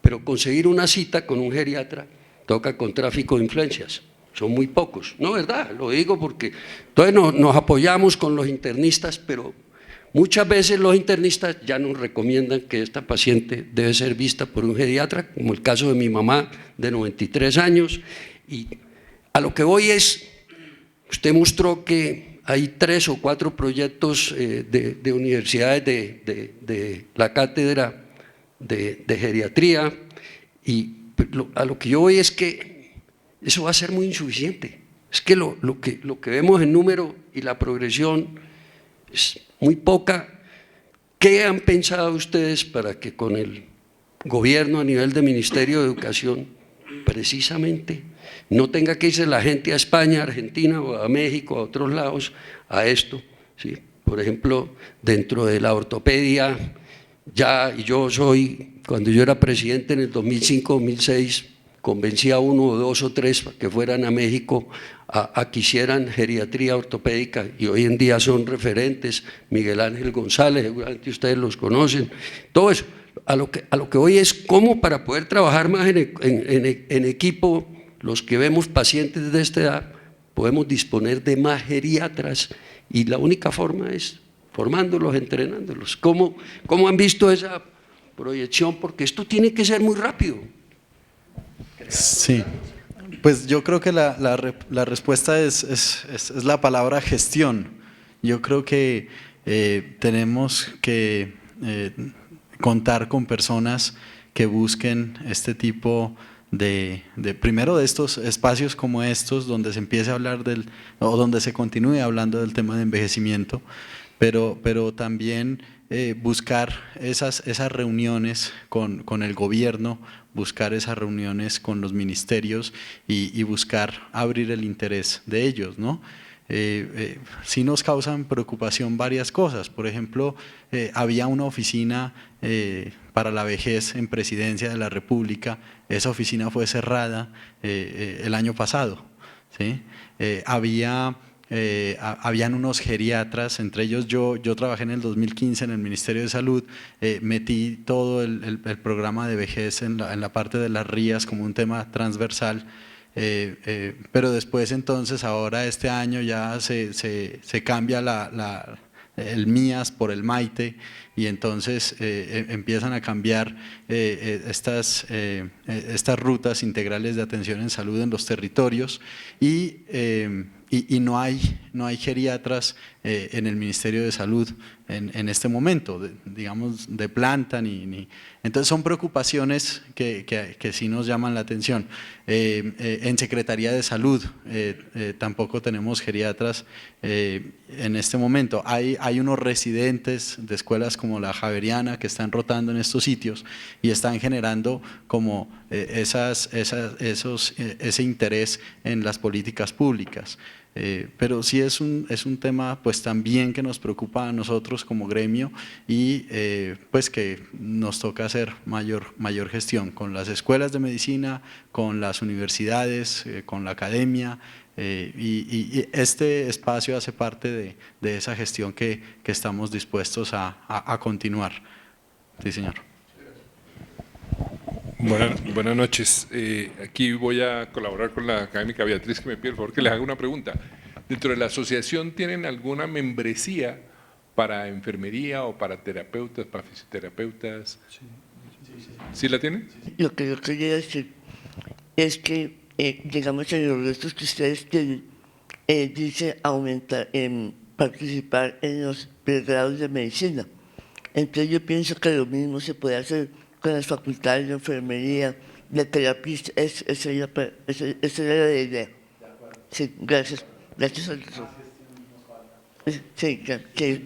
pero conseguir una cita con un geriatra toca con tráfico de influencias, son muy pocos, no, ¿verdad? Lo digo porque entonces nos apoyamos con los internistas, pero muchas veces los internistas ya nos recomiendan que esta paciente debe ser vista por un geriatra, como el caso de mi mamá de 93 años, y a lo que voy es, usted mostró que hay 3 o 4 proyectos de universidades de la cátedra de geriatría, y a lo que yo voy es que eso va a ser muy insuficiente. Es que lo que vemos en número y la progresión es muy poca. ¿Qué han pensado ustedes para que con el gobierno a nivel de Ministerio de Educación precisamente no tenga que irse la gente a España, a Argentina o a México, a otros lados, a esto? ¿Sí? Por ejemplo, dentro de la ortopedia, cuando yo era presidente en el 2005-2006, convencí a 1 o 2 o 3 para que fueran a México a que hicieran geriatría ortopédica, y hoy en día son referentes. Miguel Ángel González, seguramente ustedes los conocen, todo eso. A lo que voy es cómo, para poder trabajar más en equipo, los que vemos pacientes de esta edad, podemos disponer de más geriatras, y la única forma es formándolos, entrenándolos. ¿Cómo han visto esa proyección? Porque esto tiene que ser muy rápido. Sí, pues yo creo que la respuesta es la palabra gestión. Yo creo que tenemos que contar con personas que busquen este tipo primero de estos espacios como estos, donde se empiece a hablar o donde se continúe hablando del tema de envejecimiento, pero también buscar esas reuniones con el gobierno, buscar esas reuniones con los ministerios y buscar abrir el interés de ellos, ¿no? Sí nos causan preocupación varias cosas. Por ejemplo, había una oficina para la vejez en Presidencia de la República. Esa oficina fue cerrada el año pasado, ¿sí? Habían unos geriatras, entre ellos yo trabajé en el 2015 en el Ministerio de Salud, metí todo el programa de vejez en la parte de las RIAs como un tema transversal. Pero después entonces ahora este año ya se cambia el MIAS por el MAITE y entonces empiezan a cambiar estas rutas integrales de atención en salud en los territorios y no hay geriatras en el Ministerio de Salud en este momento, digamos, de planta. Entonces son preocupaciones que sí nos llaman la atención. En Secretaría de Salud tampoco tenemos geriatras en este momento. Hay unos residentes de escuelas como la Javeriana que están rotando en estos sitios y están generando como ese interés en las políticas públicas. Pero sí es un tema pues también que nos preocupa a nosotros como gremio y pues que nos toca hacer mayor gestión con las escuelas de medicina, con las universidades, con la academia y este espacio hace parte de esa gestión que estamos dispuestos a continuar. Sí, señor. Buenas noches. Aquí voy a colaborar con la académica Beatriz, que me pide el favor que les haga una pregunta. ¿Dentro de la asociación tienen alguna membresía para enfermería o para terapeutas, para fisioterapeutas? ¿Sí la tienen? Lo que yo quería decir es que, digamos, en los restos que ustedes tienen, dice aumentar, participar en los pregrados de medicina. Entonces yo pienso que lo mismo se puede hacer con las facultades de enfermería, de terapista. Esa era la idea. Sí, gracias. Gracias a todos. Sí,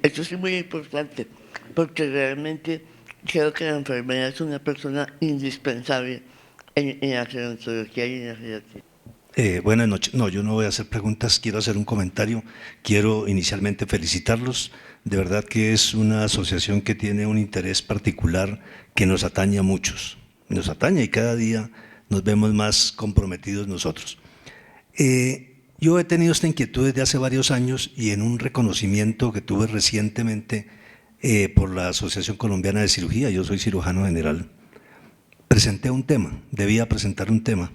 esto es muy importante, porque realmente creo que la enfermera es una persona indispensable en la gerontología y en la geriatría. Buenas noches. No, yo no voy a hacer preguntas, quiero hacer un comentario. Quiero inicialmente felicitarlos. De verdad que es una asociación que tiene un interés particular que nos atañe a muchos. Nos atañe y cada día nos vemos más comprometidos nosotros. Yo he tenido esta inquietud desde hace varios años y en un reconocimiento que tuve recientemente por la Asociación Colombiana de Cirugía, yo soy cirujano general, presenté un tema, debía presentar un tema.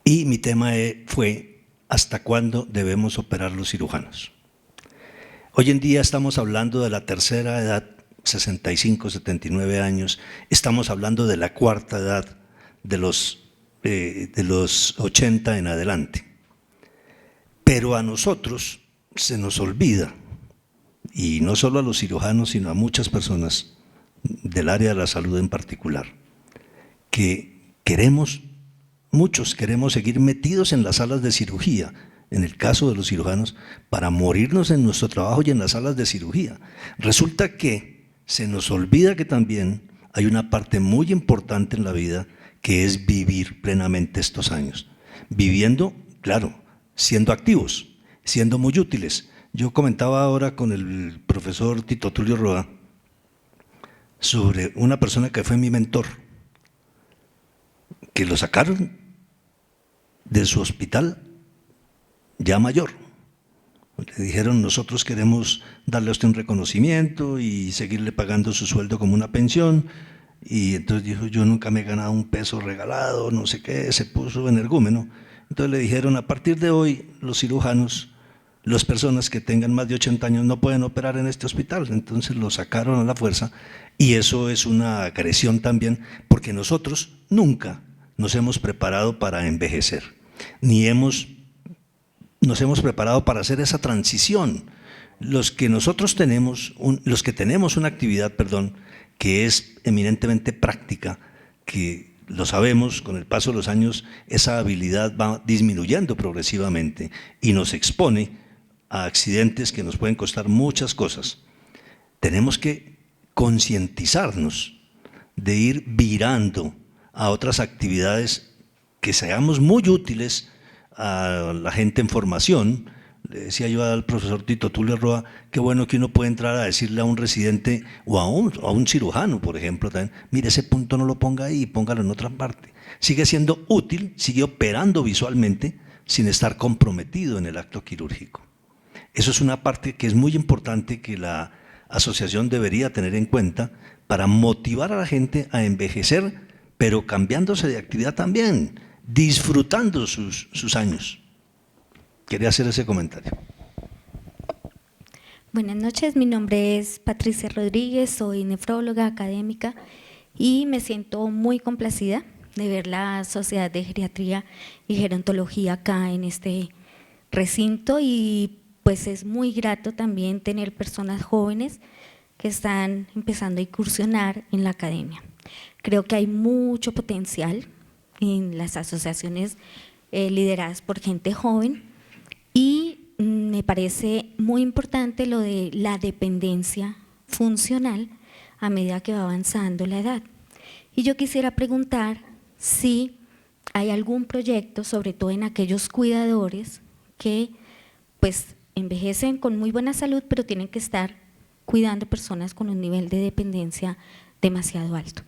Y mi tema fue, ¿hasta cuándo debemos operar los cirujanos? Hoy en día estamos hablando de la tercera edad, 65, 79 años, estamos hablando de la cuarta edad, de los 80 en adelante. Pero a nosotros se nos olvida, y no solo a los cirujanos, sino a muchas personas del área de la salud en particular, que muchos queremos seguir metidos en las salas de cirugía, en el caso de los cirujanos, para morirnos en nuestro trabajo y en las salas de cirugía. Resulta que se nos olvida que también hay una parte muy importante en la vida que es vivir plenamente estos años. Viviendo, claro, siendo activos, siendo muy útiles. Yo comentaba ahora con el profesor Tito Tulio Roa sobre una persona que fue mi mentor, que lo sacaron de su hospital ya mayor. Le dijeron, nosotros queremos darle a usted un reconocimiento y seguirle pagando su sueldo como una pensión. Y entonces dijo, yo nunca me he ganado un peso regalado, no sé qué, se puso energúmeno. Entonces le dijeron, a partir de hoy los cirujanos, las personas que tengan más de 80 años no pueden operar en este hospital. Entonces lo sacaron a la fuerza y eso es una agresión también, porque nosotros nunca nos hemos preparado para envejecer, ni nos hemos preparado para hacer esa transición. Los que tenemos una actividad, que es eminentemente práctica, que lo sabemos, con el paso de los años esa habilidad va disminuyendo progresivamente y nos expone a accidentes que nos pueden costar muchas cosas. Tenemos que concientizarnos de ir virando a otras actividades que seamos muy útiles a la gente en formación. Le decía yo al profesor Tito Tulio Roa, qué bueno que uno puede entrar a decirle a un residente o a un cirujano, por ejemplo, también, mire, ese punto no lo ponga ahí, póngalo en otra parte. Sigue siendo útil, sigue operando visualmente sin estar comprometido en el acto quirúrgico. Eso es una parte que es muy importante que la asociación debería tener en cuenta para motivar a la gente a envejecer, pero cambiándose de actividad también, disfrutando sus años. Quería hacer ese comentario. Buenas noches, mi nombre es Patricia Rodríguez, soy nefróloga académica y me siento muy complacida de ver la Sociedad de Geriatría y Gerontología acá en este recinto, y pues es muy grato también tener personas jóvenes que están empezando a incursionar en la academia. Creo que hay mucho potencial en las asociaciones lideradas por gente joven, y me parece muy importante lo de la dependencia funcional a medida que va avanzando la edad. Y yo quisiera preguntar si hay algún proyecto, sobre todo en aquellos cuidadores que pues envejecen con muy buena salud, pero tienen que estar cuidando personas con un nivel de dependencia demasiado alto.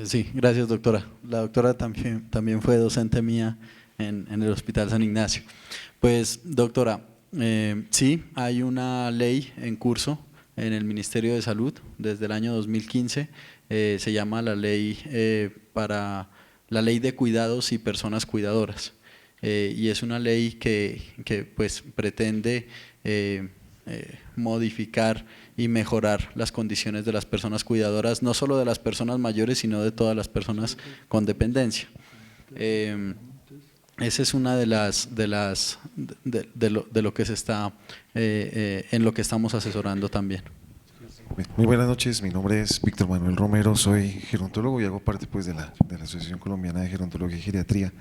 Sí, gracias, doctora. La doctora también fue docente mía en el Hospital San Ignacio. Pues, doctora, sí, hay una ley en curso en el Ministerio de Salud desde el año 2015, se llama la ley la Ley de Cuidados y Personas Cuidadoras, y es una ley que pues pretende modificar y mejorar las condiciones de las personas cuidadoras, no solo de las personas mayores, sino de todas las personas con dependencia. Esa es una de lo que se está en lo que estamos asesorando también. Muy buenas noches, mi nombre es Víctor Manuel Romero, soy gerontólogo y hago parte pues de la Asociación Colombiana de Gerontología y Geriatría.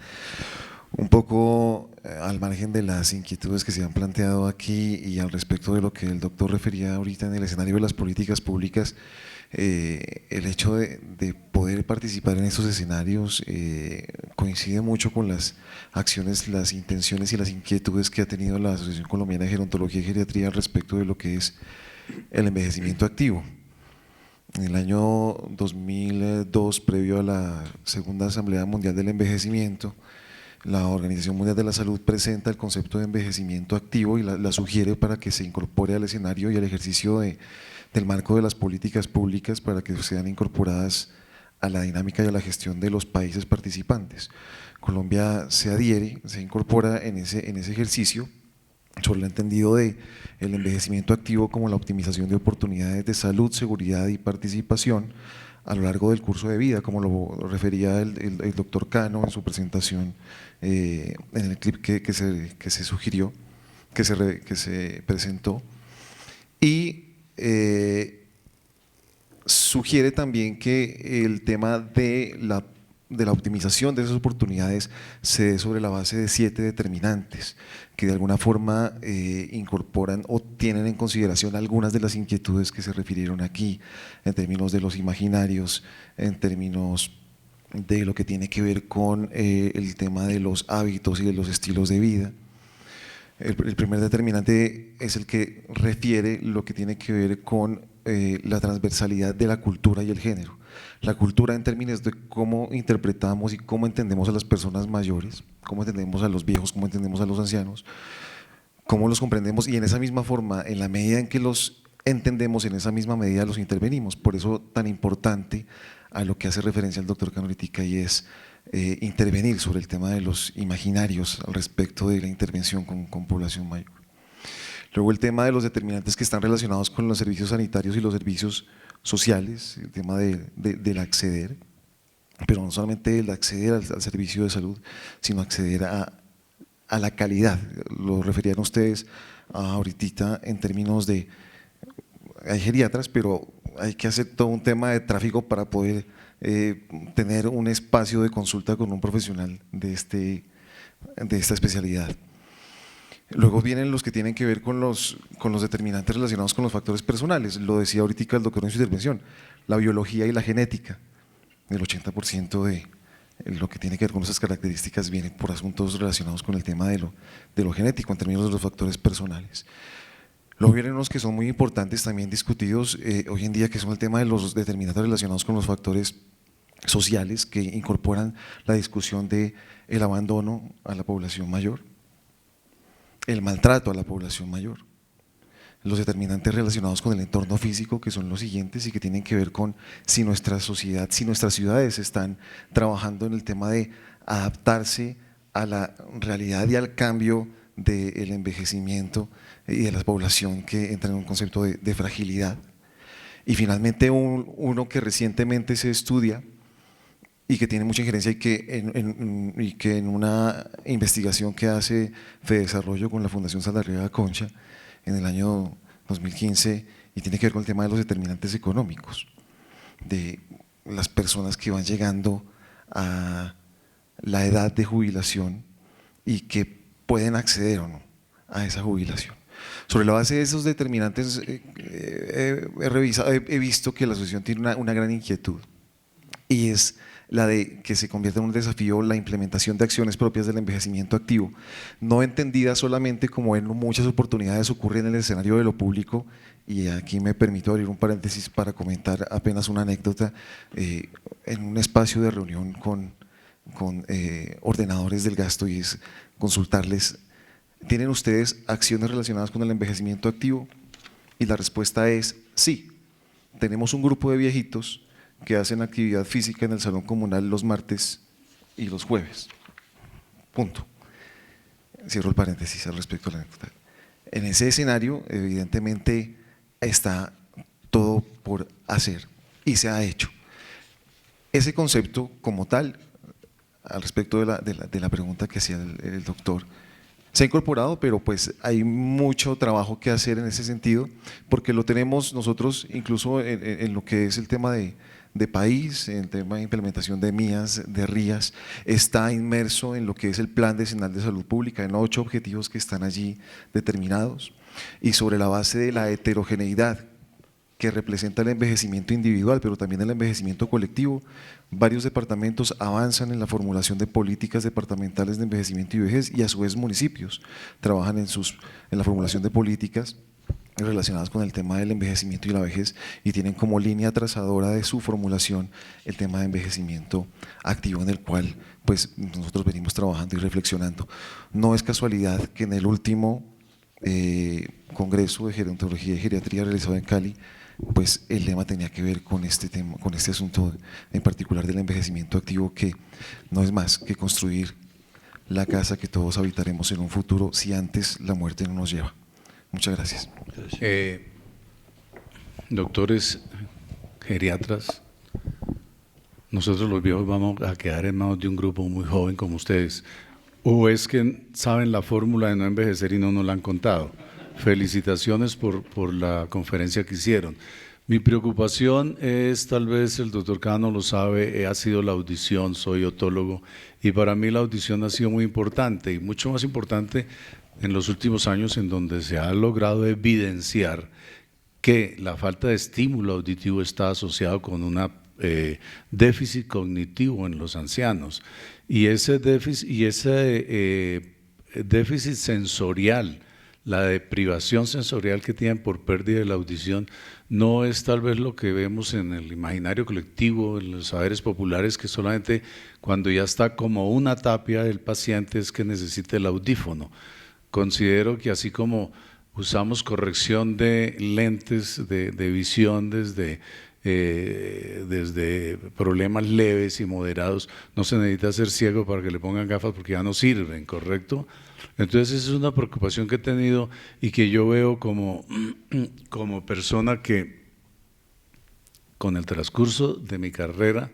Un poco al margen de las inquietudes que se han planteado aquí y al respecto de lo que el doctor refería ahorita en el escenario de las políticas públicas, el hecho de poder participar en estos escenarios coincide mucho con las acciones, las intenciones y las inquietudes que ha tenido la Asociación Colombiana de Gerontología y Geriatría al respecto de lo que es el envejecimiento activo. En el año 2002, previo a la Segunda Asamblea Mundial del Envejecimiento, la Organización Mundial de la Salud presenta el concepto de envejecimiento activo y la sugiere para que se incorpore al escenario y al ejercicio del marco de las políticas públicas para que sean incorporadas a la dinámica y a la gestión de los países participantes. Colombia se adhiere, se incorpora en ese ejercicio sobre el entendido de el envejecimiento activo como la optimización de oportunidades de salud, seguridad y participación a lo largo del curso de vida, como lo refería el doctor Cano en su presentación en el clip que se sugirió, que se presentó, y sugiere también que el tema de la optimización de esas oportunidades se dé sobre la base de 7 determinantes que de alguna forma incorporan o tienen en consideración algunas de las inquietudes que se refirieron aquí en términos de los imaginarios, en términos de lo que tiene que ver con el tema de los hábitos y de los estilos de vida. El primer determinante es el que refiere lo que tiene que ver con la transversalidad de la cultura y el género. La cultura en términos de cómo interpretamos y cómo entendemos a las personas mayores, cómo entendemos a los viejos, cómo entendemos a los ancianos, cómo los comprendemos, y en esa misma forma, en la medida en que los entendemos, en esa misma medida los intervenimos. Por eso tan importante a lo que hace referencia el doctor Canoritica, y es intervenir sobre el tema de los imaginarios al respecto de la intervención con población mayor. Luego el tema de los determinantes que están relacionados con los servicios sanitarios y los servicios sociales, el tema del acceder, pero no solamente el acceder al servicio de salud, sino acceder a la calidad. Lo referían ustedes ahorita en términos de, hay geriatras, pero hay que hacer todo un tema de tráfico para poder tener un espacio de consulta con un profesional de esta especialidad. Luego vienen los que tienen que ver con los determinantes relacionados con los factores personales. Lo decía ahorita el doctor en su intervención, la biología y la genética. El 80% de lo que tiene que ver con esas características viene por asuntos relacionados con el tema de lo genético en términos de los factores personales. Luego vienen unos que son muy importantes también discutidos hoy en día, que son el tema de los determinantes relacionados con los factores sociales, que incorporan la discusión del abandono a la población mayor, el maltrato a la población mayor, los determinantes relacionados con el entorno físico, que son los siguientes y que tienen que ver con si nuestra sociedad, si nuestras ciudades están trabajando en el tema de adaptarse a la realidad y al cambio del envejecimiento y de la población que entra en un concepto de fragilidad. Y finalmente uno que recientemente se estudia y que tiene mucha injerencia y que en una investigación que hace FEDesarrollo con la Fundación Saldarriaga Concha en el año 2015, y tiene que ver con el tema de los determinantes económicos, de las personas que van llegando a la edad de jubilación y que pueden acceder o no a esa jubilación. Sobre la base de esos determinantes he visto que la asociación tiene una gran inquietud, y es la de que se convierta en un desafío la implementación de acciones propias del envejecimiento activo, no entendida solamente como en muchas oportunidades ocurre en el escenario de lo público. Y aquí me permito abrir un paréntesis para comentar apenas una anécdota. En un espacio de reunión con ordenadores del gasto, y es consultarles: ¿tienen ustedes acciones relacionadas con el envejecimiento activo? Y la respuesta es sí. Tenemos un grupo de viejitos que hacen actividad física en el salón comunal los martes y los jueves. Punto. Cierro el paréntesis al respecto de la anécdota. En ese escenario, evidentemente, está todo por hacer y se ha hecho. Ese concepto como tal, al respecto de la pregunta que hacía el doctor, se ha incorporado, pero pues hay mucho trabajo que hacer en ese sentido, porque lo tenemos nosotros incluso en lo que es el tema de país, en el tema de implementación de MIAS, de RIAS, está inmerso en lo que es el Plan Decenal de Salud Pública, en 8 objetivos que están allí determinados, y sobre la base de la heterogeneidad que representa el envejecimiento individual, pero también el envejecimiento colectivo, varios departamentos avanzan en la formulación de políticas departamentales de envejecimiento y vejez, y a su vez municipios trabajan en la formulación de políticas relacionadas con el tema del envejecimiento y la vejez, y tienen como línea trazadora de su formulación el tema de envejecimiento activo, en el cual pues nosotros venimos trabajando y reflexionando. No es casualidad que en el último Congreso de Gerontología y Geriatría realizado en Cali, pues el lema tenía que ver con este tema, con este asunto en particular del envejecimiento activo, que no es más que construir la casa que todos habitaremos en un futuro si antes la muerte no nos lleva. Muchas gracias. Doctores geriatras, nosotros los viejos vamos a quedar en manos de un grupo muy joven como ustedes, o es que saben la fórmula de no envejecer y no nos la han contado. Felicitaciones por la conferencia que hicieron. Mi preocupación es, tal vez el doctor Cano lo sabe, ha sido la audición, soy otólogo, y para mí la audición ha sido muy importante, y mucho más importante en los últimos años, en donde se ha logrado evidenciar que la falta de estímulo auditivo está asociado con un déficit cognitivo en los ancianos, y ese déficit sensorial, la deprivación sensorial que tienen por pérdida de la audición, no es tal vez lo que vemos en el imaginario colectivo, en los saberes populares, que solamente cuando ya está como una tapia el paciente es que necesita el audífono. Considero que así como usamos corrección de lentes de visión desde problemas leves y moderados, no se necesita ser ciego para que le pongan gafas porque ya no sirven, ¿correcto? Entonces esa es una preocupación que he tenido y que yo veo como persona que con el transcurso de mi carrera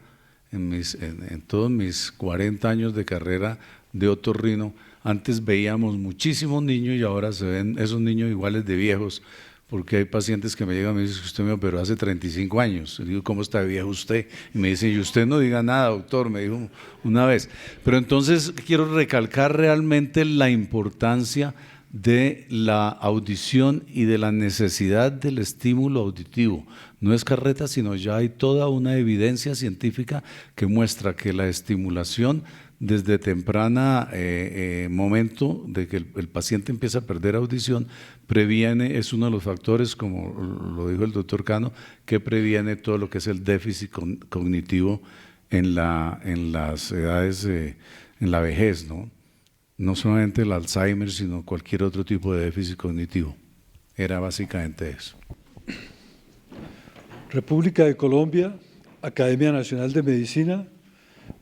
en todos mis 40 años de carrera de otorrino, antes veíamos muchísimos niños y ahora se ven esos niños iguales de viejos, porque hay pacientes que me llegan y me dicen que usted me operó hace 35 años. Y digo, ¿cómo está de viejo usted? Y me dicen, y usted no diga nada, doctor, me dijo una vez. Pero entonces quiero recalcar realmente la importancia de la audición y de la necesidad del estímulo auditivo. No es carreta, sino ya hay toda una evidencia científica que muestra que la estimulación desde temprana momento de que el paciente empieza a perder audición, previene, es uno de los factores, como lo dijo el doctor Cano, que previene todo lo que es el déficit cognitivo en las edades, en la vejez, ¿no? No solamente el Alzheimer, sino cualquier otro tipo de déficit cognitivo. Era básicamente eso. República de Colombia, Academia Nacional de Medicina,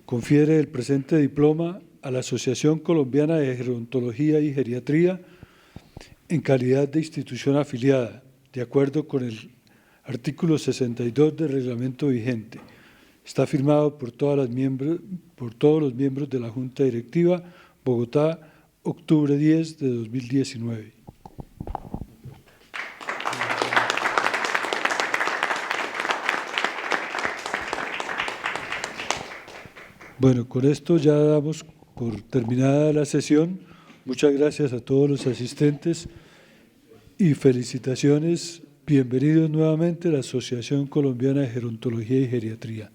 confiere el presente diploma a la Asociación Colombiana de Gerontología y Geriatría en calidad de institución afiliada, de acuerdo con el artículo 62 del reglamento vigente. Está firmado por todos los miembros de la Junta Directiva, Bogotá, octubre 10 de 2019. Bueno, con esto ya damos por terminada la sesión. Muchas gracias a todos los asistentes y felicitaciones. Bienvenidos nuevamente a la Asociación Colombiana de Gerontología y Geriatría.